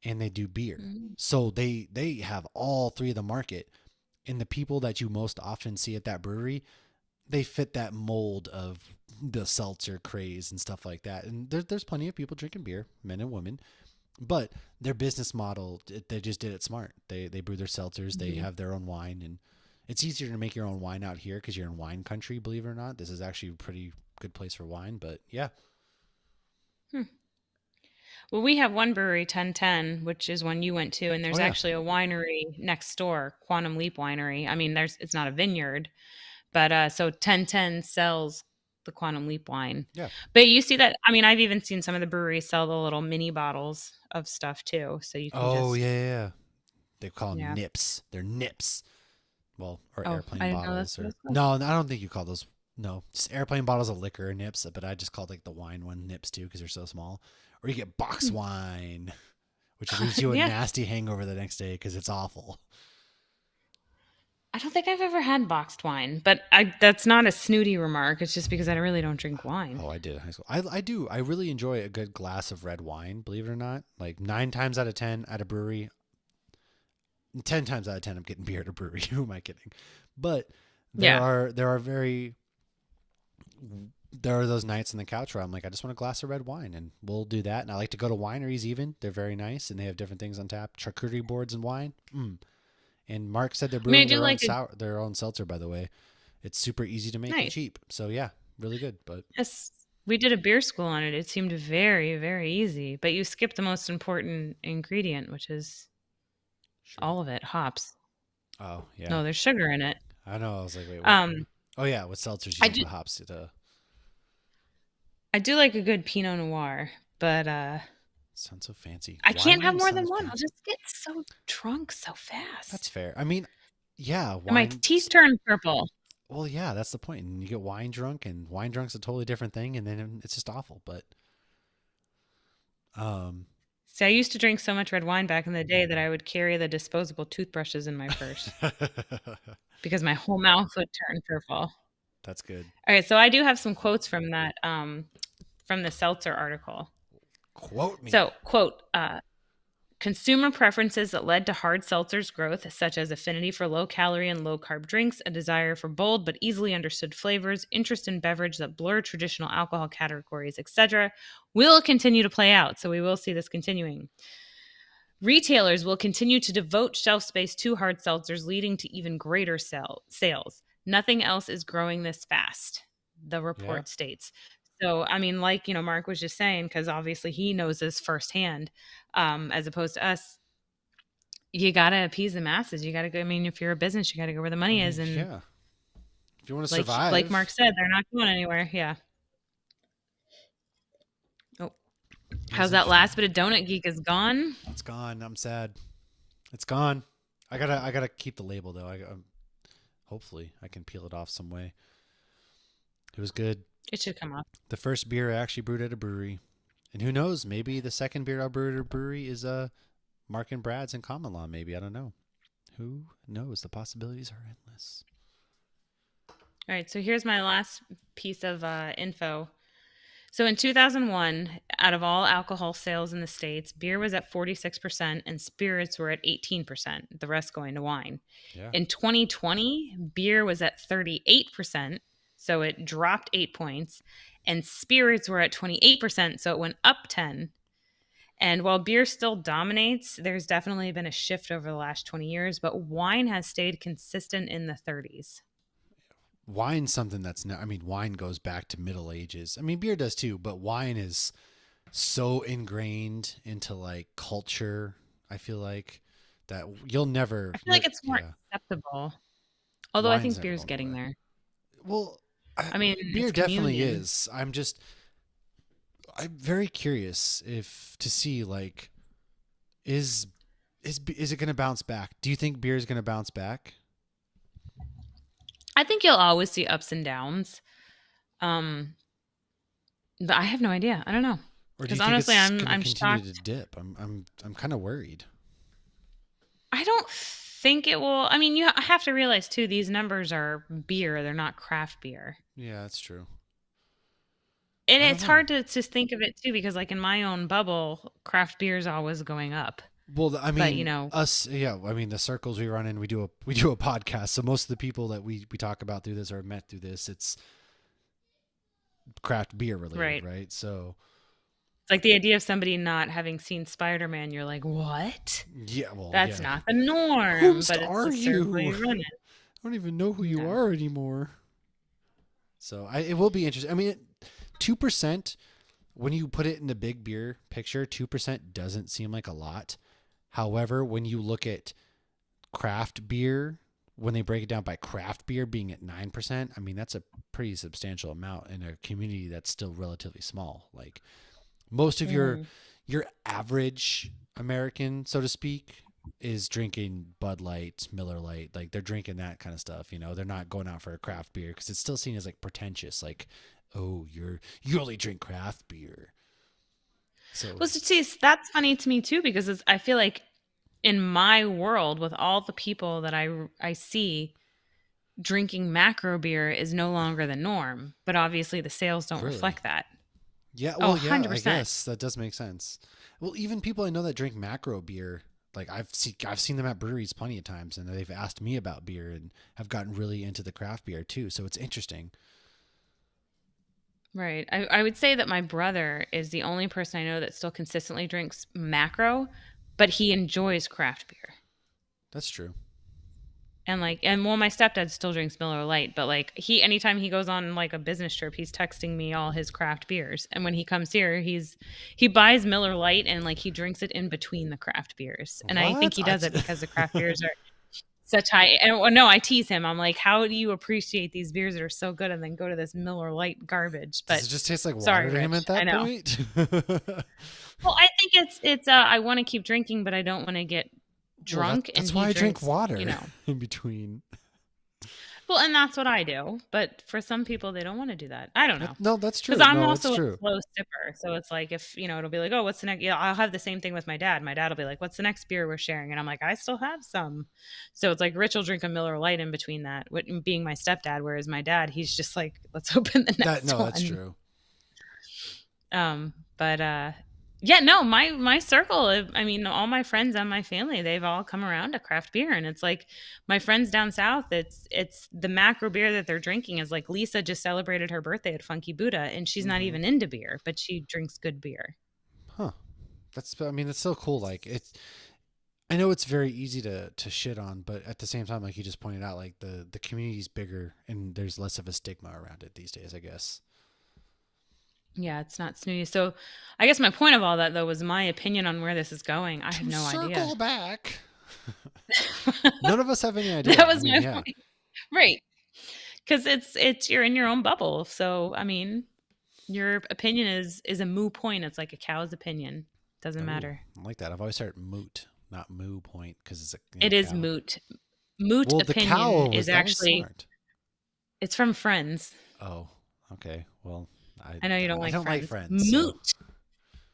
and they do beer. Mm. So they have all three of the market. And the people that you most often see at that brewery, they fit that mold of the seltzer craze and stuff like that. And there's plenty of people drinking beer, men and women, but their business model, they just did it smart. They brew their seltzers, they Mhm. have their own wine, and it's easier to make your own wine out here because you're in wine country. Believe it or not, this is actually a pretty good place for wine. But yeah, Hmm. Well, we have one brewery, 1010, which is one you went to, and oh there's yeah, actually a winery next door, Quantum Leap Winery. I mean, there's it's not a vineyard, but so 1010 sells the Quantum Leap wine. yeah. But you see that, I mean, I've even seen some of the breweries sell the little mini bottles of stuff too, so you can Oh just yeah, yeah, yeah. They call them yeah. nips. They're nips. Well, or Oh, I airplane didn't know that's bottles, what or it's called. no, I don't think you call those. No, just airplane bottles of liquor and nips. But I just called like the wine one nips too because they're so small. Or you get box Hmm. wine, which leaves you a Yeah. nasty hangover the next day because it's awful. I don't think I've ever had boxed wine, but I that's not a snooty remark. It's just because I really don't drink wine. Oh, I did in high school. I do. I really enjoy a good glass of red wine. Believe it or not, like 9 times out of 10 at a brewery, 10 times out of 10 I'm getting beer at a brewery. Who am I kidding? But Yeah. there are those nights on the couch where I'm like, I just want a glass of red wine, and we'll do that. And I like to go to wineries. Even they're very nice, and they have different things on tap, charcuterie boards and wine. And Mark said they're I mean, I brewing do their own like a sour, their own seltzer. By the way, it's super easy to make and nice. cheap. So yeah, really good. But Yes, we did a beer school on it. It seemed very, very easy, but you skipped the most important ingredient, which is sugar. all of it, hops. Oh yeah, No, there's sugar in it. I know. I was like, wait, what? Um, Oh yeah, with seltzers you I don't do put hops. It I do like a good Pinot Noir, but sounds so fancy. I Wine can't have names more sound than one. I'll fancy. just get so drunk so That's fast. fair. I mean, yeah, And my wine. teeth turn purple. Well, yeah, that's the point. And you get wine drunk, and wine drunk's a totally different thing, and then it's just awful. But um, See, I used to drink so much red wine back in the day that I would carry the disposable toothbrushes in my purse because my whole mouth would turn purple. that's good. All right, so I do have some quotes from that from the Seltzer article. Quote me. So, quote, consumer preferences that led to hard seltzers growth, such as affinity for low calorie and low carb drinks, a desire for bold but easily understood flavors, interest in beverage that blur traditional alcohol categories, etc., will continue to play out. So we will see this continuing. Retailers will continue to devote shelf space to hard seltzers, leading to even greater sales. Nothing else is growing this fast, the Yeah. report states. So, I mean, like, Mark was just saying, because obviously he knows this firsthand, as opposed to us, you got to appease the masses. You got to go. I mean, if you're a business, you got to go where the I money is. mean, And yeah. If you want to like Mark survive, said, they're not going anywhere. Yeah. Oh, that's how's that interesting. last bit of Donut Geek is gone? It's gone. I'm sad. It's gone. I gotta keep the label though. Hopefully I can peel it off some way. It was good. It should come up. The first beer I actually brewed at a brewery, and who knows? Maybe the second beer I brewed at a brewery is Mark and Brad's in common law. Maybe I don't know. Who knows? The possibilities are endless. All right. So here's my last piece of info. So in 2001, out of all alcohol sales in the States, beer was at 46% and spirits were at 18%, the rest going to wine. Yeah. In 2020, beer was at 38%, so it dropped 8 points, and spirits were at 28%, so it went up 10. And while beer still dominates, there's definitely been a shift over the last 20 years, but wine has stayed consistent in the 30s. Wine's something that's not. I mean, wine goes back to Middle Ages. I mean, beer does too, but wine is so ingrained into like culture. I feel like that you'll never. I feel like it's more Yeah, acceptable, although I wine's think never beer's going getting away. there. Well, I mean, beer it's definitely communion. is. I'm very curious if to see like is is it going to bounce back? Do you think beer is going to bounce back? I think you'll always see ups and downs. Um, but I have no idea. I don't know. Or do you Because think honestly, it's I'm going to I'm continue to shocked. dip? I'm kind of worried. I don't think it will. I mean, I have to realize too, these numbers are beer, they're not craft beer. Yeah, that's true. And I don't it's know. hard to just think of it too, because like in my own bubble, craft beer is always going up. Well, I But mean, us, yeah. I mean, the circles we run in, we do a podcast. So most of the people that we talk about through this or met through this, it's craft beer related, right. right? So It's like the idea of somebody not having seen Spider-Man, you're like, "What? yeah, well, That's yeah. not the norm," Whomst but it's are the circle you? you run in. I don't even know who you No. are anymore. So it will be interesting. I mean, 2% when you put it in the big beer picture, 2% doesn't seem like a lot. However, when you look at craft beer, when they break it down by craft beer being at 9%, I mean, that's a pretty substantial amount in a community that's still relatively small. Like most of Mhm. your average American, so to speak, is drinking Bud Light, Miller Light, like they're drinking that kind of stuff. You know, they're not going out for a craft beer because it's still seen as like pretentious. Like, oh, you only drink craft beer. So Well, so see, that's funny to me too because I feel like in my world, with all the people that I see, drinking macro beer is no longer the norm. But obviously, the sales don't really, reflect that. yeah, Oh, well, yeah, I 100%. guess that does make sense. Well, even people I know that drink macro beer, like I've seen them at breweries plenty of times, and they've asked me about beer and have gotten really into the craft beer too. So it's interesting. Right. I would say that my brother is the only person I know that still consistently drinks macro, but he enjoys craft beer. That's true. And like, and well, my stepdad still drinks Miller Lite, but like anytime he goes on like a business trip, he's texting me all his craft beers. And when he comes here, he buys Miller Lite and like he drinks it in between the craft beers. And I think What? he does it because the craft beers are such high. And well, no, I tease him. I'm like, how do you appreciate these beers that are so good and then go to this Miller Lite garbage? Does But it just taste like sorry, water to him Rich. at I that know. point? Well, I think it's I want to keep drinking, but I don't want to get Well, drunk. And that's he why I drink drinks, water in between. well, and that's what I do. But for some people, they don't want to do that. I don't know. No, that's Because true. I'm No, it's also a true. slow sipper. So it's like if, it'll be like, oh, what's the next? Yeah, I'll have the same thing with my dad. My dad will be like, what's the next beer we're sharing? And I'm like, I still have some. So it's like Rich will drink a Miller Lite in between that, being my stepdad. Whereas my dad, he's just like, let's open the That next no, that's one. true. But yeah, no, my circle, I mean, all my friends and my family, they've all come around to craft beer, and it's like my friends down south. It's the macro beer that they're drinking is like Lisa just celebrated her birthday at Funky Buddha, and she's not Hmm. even into beer, but she drinks good beer. Huh. That's. I mean, it's so cool. Like it's. I know it's very easy to shit on, but at the same time, like you just pointed out, like the community's bigger and there's less of a stigma around it these days. I guess. Yeah, it's not snooty. So, I guess my point of all that though was my opinion on where this is going. I have To no idea. circle back, none of us have any That idea. I was mean, my yeah. point, right? Because it's you're in your own bubble. So, I mean, your opinion is a moo point. It's like a cow's opinion. Doesn't Oh, matter. I like that. I've always heard moot, not moo point, because it's a It is cow. moot. Moot Well, the opinion cow is was that was actually smart. it's from Friends. Oh, okay. Well, I know you don't I like don't like Friends. Friends, so Moot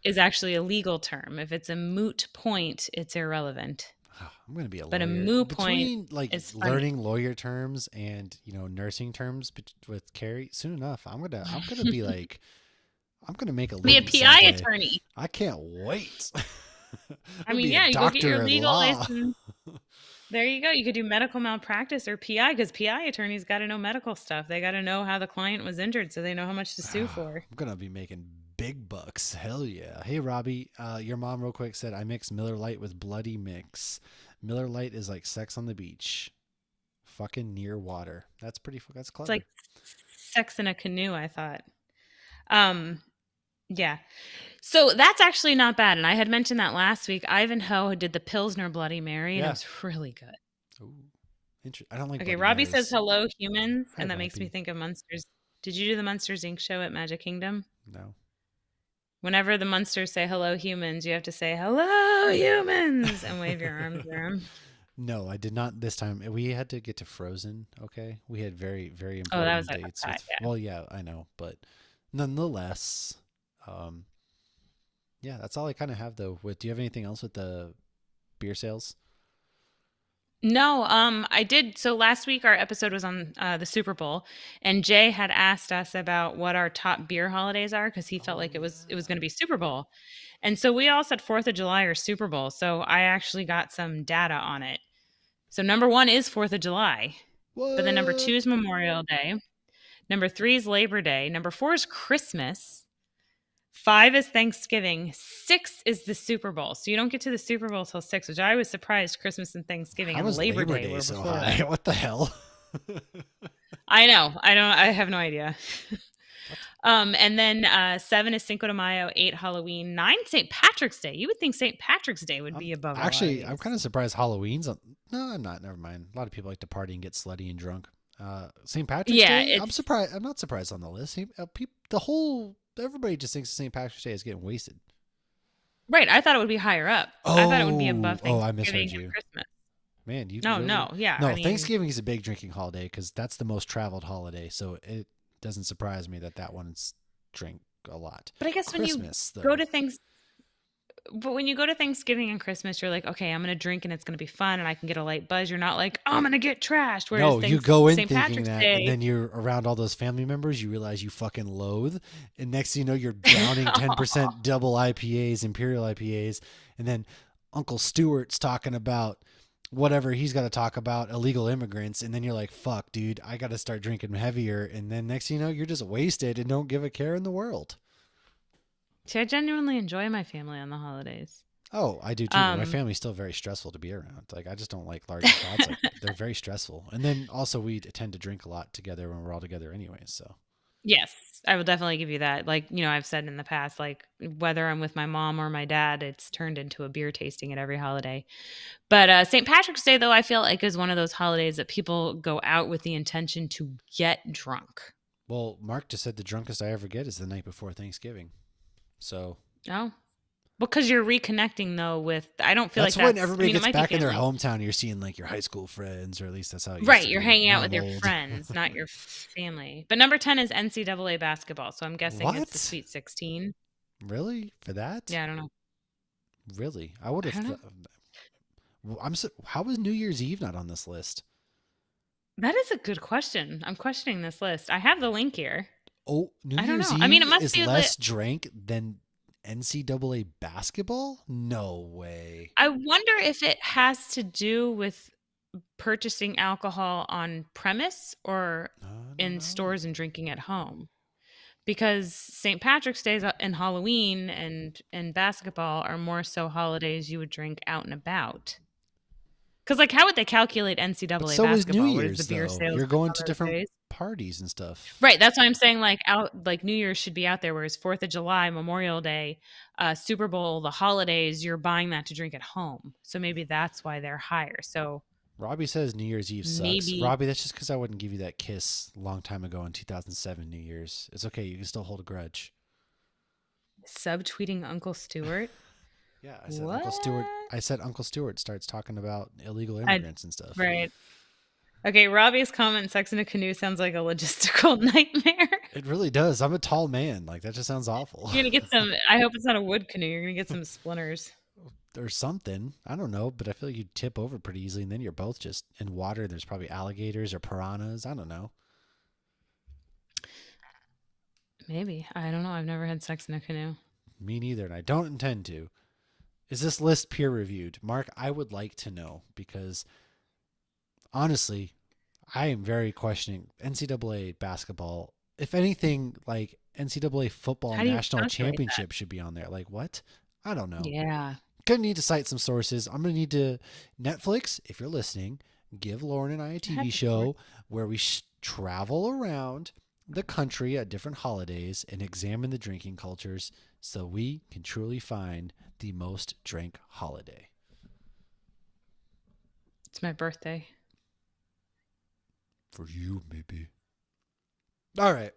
is actually a legal term. If it's a moot point, it's irrelevant. I'm gonna be a But a lawyer. moo point Between like is funny. learning lawyer terms and nursing terms with Carrie, soon enough, I'm gonna be like I'm gonna make a Be a living PI someday. attorney. I can't wait. I'm I gonna mean, be a yeah, you go get your doctor at legal law. license. There you go. You could do medical malpractice or PI because PI attorneys got to know medical stuff. They got to know how the client was injured so they know how much to sue for. I'm gonna be making big bucks. Hell yeah. Hey Robbie, your mom real quick said I mix Miller Lite with Bloody Mix. Miller Lite is like sex on the beach. Fucking near water. That's It's like clever. sex in a canoe, I thought. Um, yeah. So that's actually not bad. And I had mentioned that last week. Ivanhoe did the Pilsner Bloody Mary, and it Yeah. was really good. Ooh. I don't like Okay, Bloody Robbie says Marys. hello, humans, Hi and that makes me Robbie. think of Munsters. Did you do the Munsters Inc. show at Magic Kingdom? No. Whenever the monsters say hello humans, you have to say hello humans and wave your arms around. No, I did not this time. We had to get to Frozen. Okay, we had very, very Oh, that was important like dates outside. with. Well, yeah, I know, but nonetheless, um, yeah, that's all I kind of have though. With, do you have anything else with the beer sales? No, I did. So last week our episode was on the Super Bowl, and Jay had asked us about what our top beer holidays are because he felt Oh like it was yeah. going to be Super Bowl, and so we all said Fourth of July or Super Bowl. So I actually got some data on it. So number one is Fourth of July, but then number two What? is Memorial Day. Number three is Labor Day. Number four is Christmas. Five is Thanksgiving. Six is the Super Bowl. So you don't get to the Super Bowl till six, which I was surprised Christmas and Thanksgiving How and is Labor Labor Day Day were so before high? that. What the hell? I know. I have no idea. What? And then seven is Cinco de Mayo, eight Halloween, nine St. Patrick's Day. You would think St. Patrick's Day would be above a lot of I'm these. kind of surprised Halloween's on. No, I'm not. Never mind. A lot of people like to party and get slutty and drunk. St. Patrick's Yeah, Day. I'm it's surprised. I'm not surprised on the list. The whole everybody just thinks St. Patrick's Day is getting wasted. right. I thought it would be higher up. I thought it would be above Oh, I Thanksgiving misheard and you. Christmas. Man, you No, really. no. Yeah. I No, mean, Thanksgiving is a big drinking holiday because that's the most traveled holiday. So it doesn't surprise me that that one's drink a lot. but I guess when you Christmas, go though. to things, but when you go to Thanksgiving and Christmas, you're like, okay, I'm going to drink and it's going to be fun and I can get a light buzz. You're not like, oh, I'm going to get trashed. Whereas No, you go in St. thinking Patrick's that, and Day, then you're around all those family members you realize you fucking loathe. And next thing you know, you're downing 10% double IPAs, Imperial IPAs. And then Uncle Stewart's talking about whatever he's got to talk about, illegal immigrants. And then you're like, fuck, dude, I got to start drinking heavier. And then next thing you know, you're just wasted and don't give a care in the world. see, I genuinely enjoy my family on the holidays. Oh, I do too, but my Um, family's still very stressful to be around. Like, I just don't like large crowds. Like, they're very stressful. And then also, we tend to drink a lot together when we're all together anyway. So. yes, I will definitely give you that. Like, I've said in the past, like, whether I'm with my mom or my dad, it's turned into a beer tasting at every holiday. But St. Patrick's Day, though, I feel like is one of those holidays that people go out with the intention to get drunk. Well, Mark just said the drunkest I ever get is the night before Thanksgiving. So Oh, because you're reconnecting though with. I don't feel like that's when that's. I everybody mean, it gets might be back in their family. hometown. And you're seeing like your high school friends, or at least that's how it used Right, to you're be. hanging Now out I'm with your old. friends, not your family. But number 10 is NCAA basketball, so I'm guessing it's the What? Sweet 16. Really? For that? Yeah, I don't know. Really? I would I have. don't know. How was New Year's Eve not on this list? That is a good question. I'm questioning this list. I have the link here. Oh, New I don't Year's know. I mean, it Eve must is be the less drank than NCAA basketball? No way. I wonder if it has to do with purchasing alcohol on premise or I don't in know. stores and drinking at home. Because St. Patrick's Day and Halloween and basketball are more so holidays you would drink out and about. Because, like, how would they calculate But NCAA so is New basketball? Where's the Year's beer though. sales You're like going on to those different days? parties and stuff. Right. That's why I'm saying, like, like New Year's should be out there, whereas 4th of July, Memorial Day, Super Bowl, the holidays, you're buying that to drink at home. So maybe that's why they're higher. So Robbie says New Year's Eve sucks. maybe Robbie, that's just because I wouldn't give you that kiss a long time ago in 2007 New Year's. It's okay. You can still hold a grudge. subtweeting Uncle Stewart. Yeah, I said What? Uncle Stewart. I said Uncle Stewart starts talking about illegal I immigrants and stuff. right. Okay, Robbie's comment, sex in a canoe sounds like a logistical nightmare. It really does. I'm a tall man. Like that just sounds awful. You're gonna get some. I hope it's not a wood canoe. You're gonna get some splinters. Or something. I don't know, but I feel like you tip over pretty easily, and then you're both just in water. There's probably alligators or piranhas. I don't know. Maybe. I don't know. I've never had sex in a canoe. Me neither, and I don't intend to. Is this list peer reviewed? Mark, I would like to know because honestly, I am very questioning NCAA basketball. If anything, like NCAA football How do you national calculate that? championship should be on there. Like what? I don't know. Yeah. Gonna need to cite some sources. I'm gonna need to Netflix, if you're listening, give Lauren and I a I had TV before. show where we travel around the country at different holidays and examine the drinking cultures so we can truly find the most drank holiday. It's my birthday. For you, maybe. All right.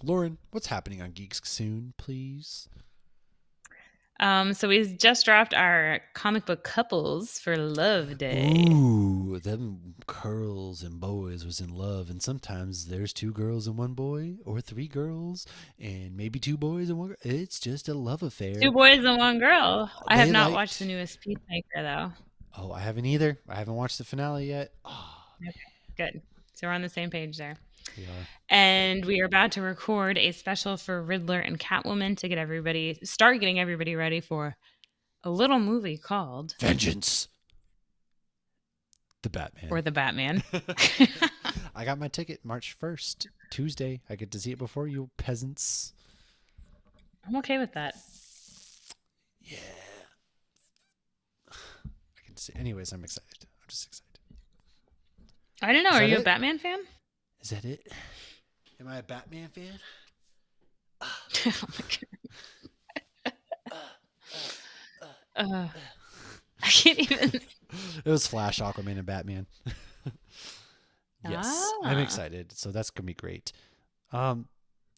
Lauren, what's happening on Geeks soon, please? So we just dropped our comic book couples for Love Day. Ooh, them girls and boys was in love, and sometimes there's two girls and one boy, or three girls and maybe two boys and one girl. It's just a love Two affair. boys and one girl. I have They not watched the liked. newest Peacemaker though. Oh, I haven't either. I haven't watched the finale yet. Oh, Okay, good. So we're on the same page there. we are. And we are about to record a special for Riddler and Catwoman to start getting everybody ready for a little movie called Vengeance. The or Batman. the Batman. I got my ticket March 1st, Tuesday. I get to see it before you peasants. I'm okay with that. Yeah. I can see. Anyways, I'm excited. I'm just excited. I don't know. Is Are that you a it? Batman fan? Is that it? Am I a Batman fan? Oh my god. I can't even. It was Flash, Aquaman, and Batman. Yes, I'm Ah. excited. So that's gonna be great. Um,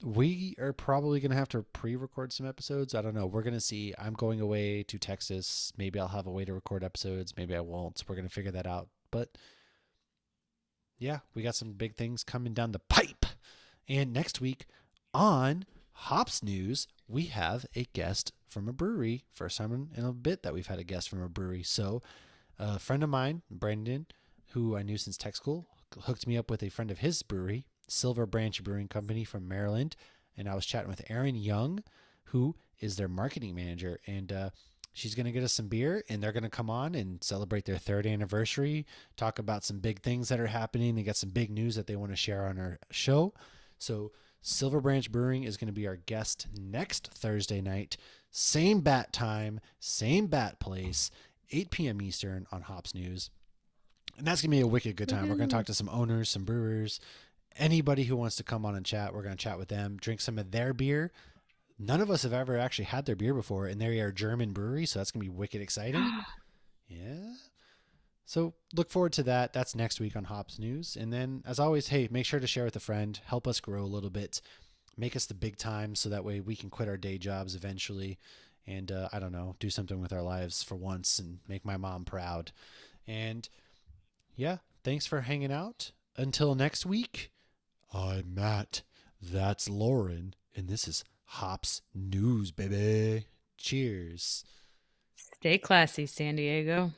we are probably gonna have to pre-record some episodes. I don't know. We're gonna see. I'm going away to Texas. Maybe I'll have a way to record episodes. Maybe I won't. We're gonna figure that out. But yeah, we got some big things coming down the pipe. And next week on Hops News, we have a guest from a brewery. First time in a bit that we've had a guest from a brewery. So a friend of mine, Brendan, who I knew since tech school, hooked me up with a friend of his brewery, Silver Branch Brewing Company from Maryland. And I was chatting with Erin Young, who is their marketing manager. And she's going to get us some beer, and they're going to come on and celebrate their third anniversary, talk about some big things that are happening. They got some big news that they want to share on our show. So Silver Branch Brewing is going to be our guest next Thursday night. Same bat time, same bat place, 8 p.m. Eastern on Hops News. And that's going to be a wicked good time. We're going to talk to some owners, some brewers, anybody who wants to come on and chat. We're going to chat with them, drink some of their beer. None of us have ever actually had their beer before, and they are a German brewery, so that's going to be wicked exciting. Yeah. So look forward to that. That's next week on Hops News. And then, as always, hey, make sure to share with a friend. Help us grow a little bit. Make us the big time so that way we can quit our day jobs eventually and, I don't know, do something with our lives for once and make my mom proud. And yeah, thanks for hanging out. Until next week, I'm Matt. That's Lauren. And this is Hops News, baby. Cheers. Stay classy, San Diego.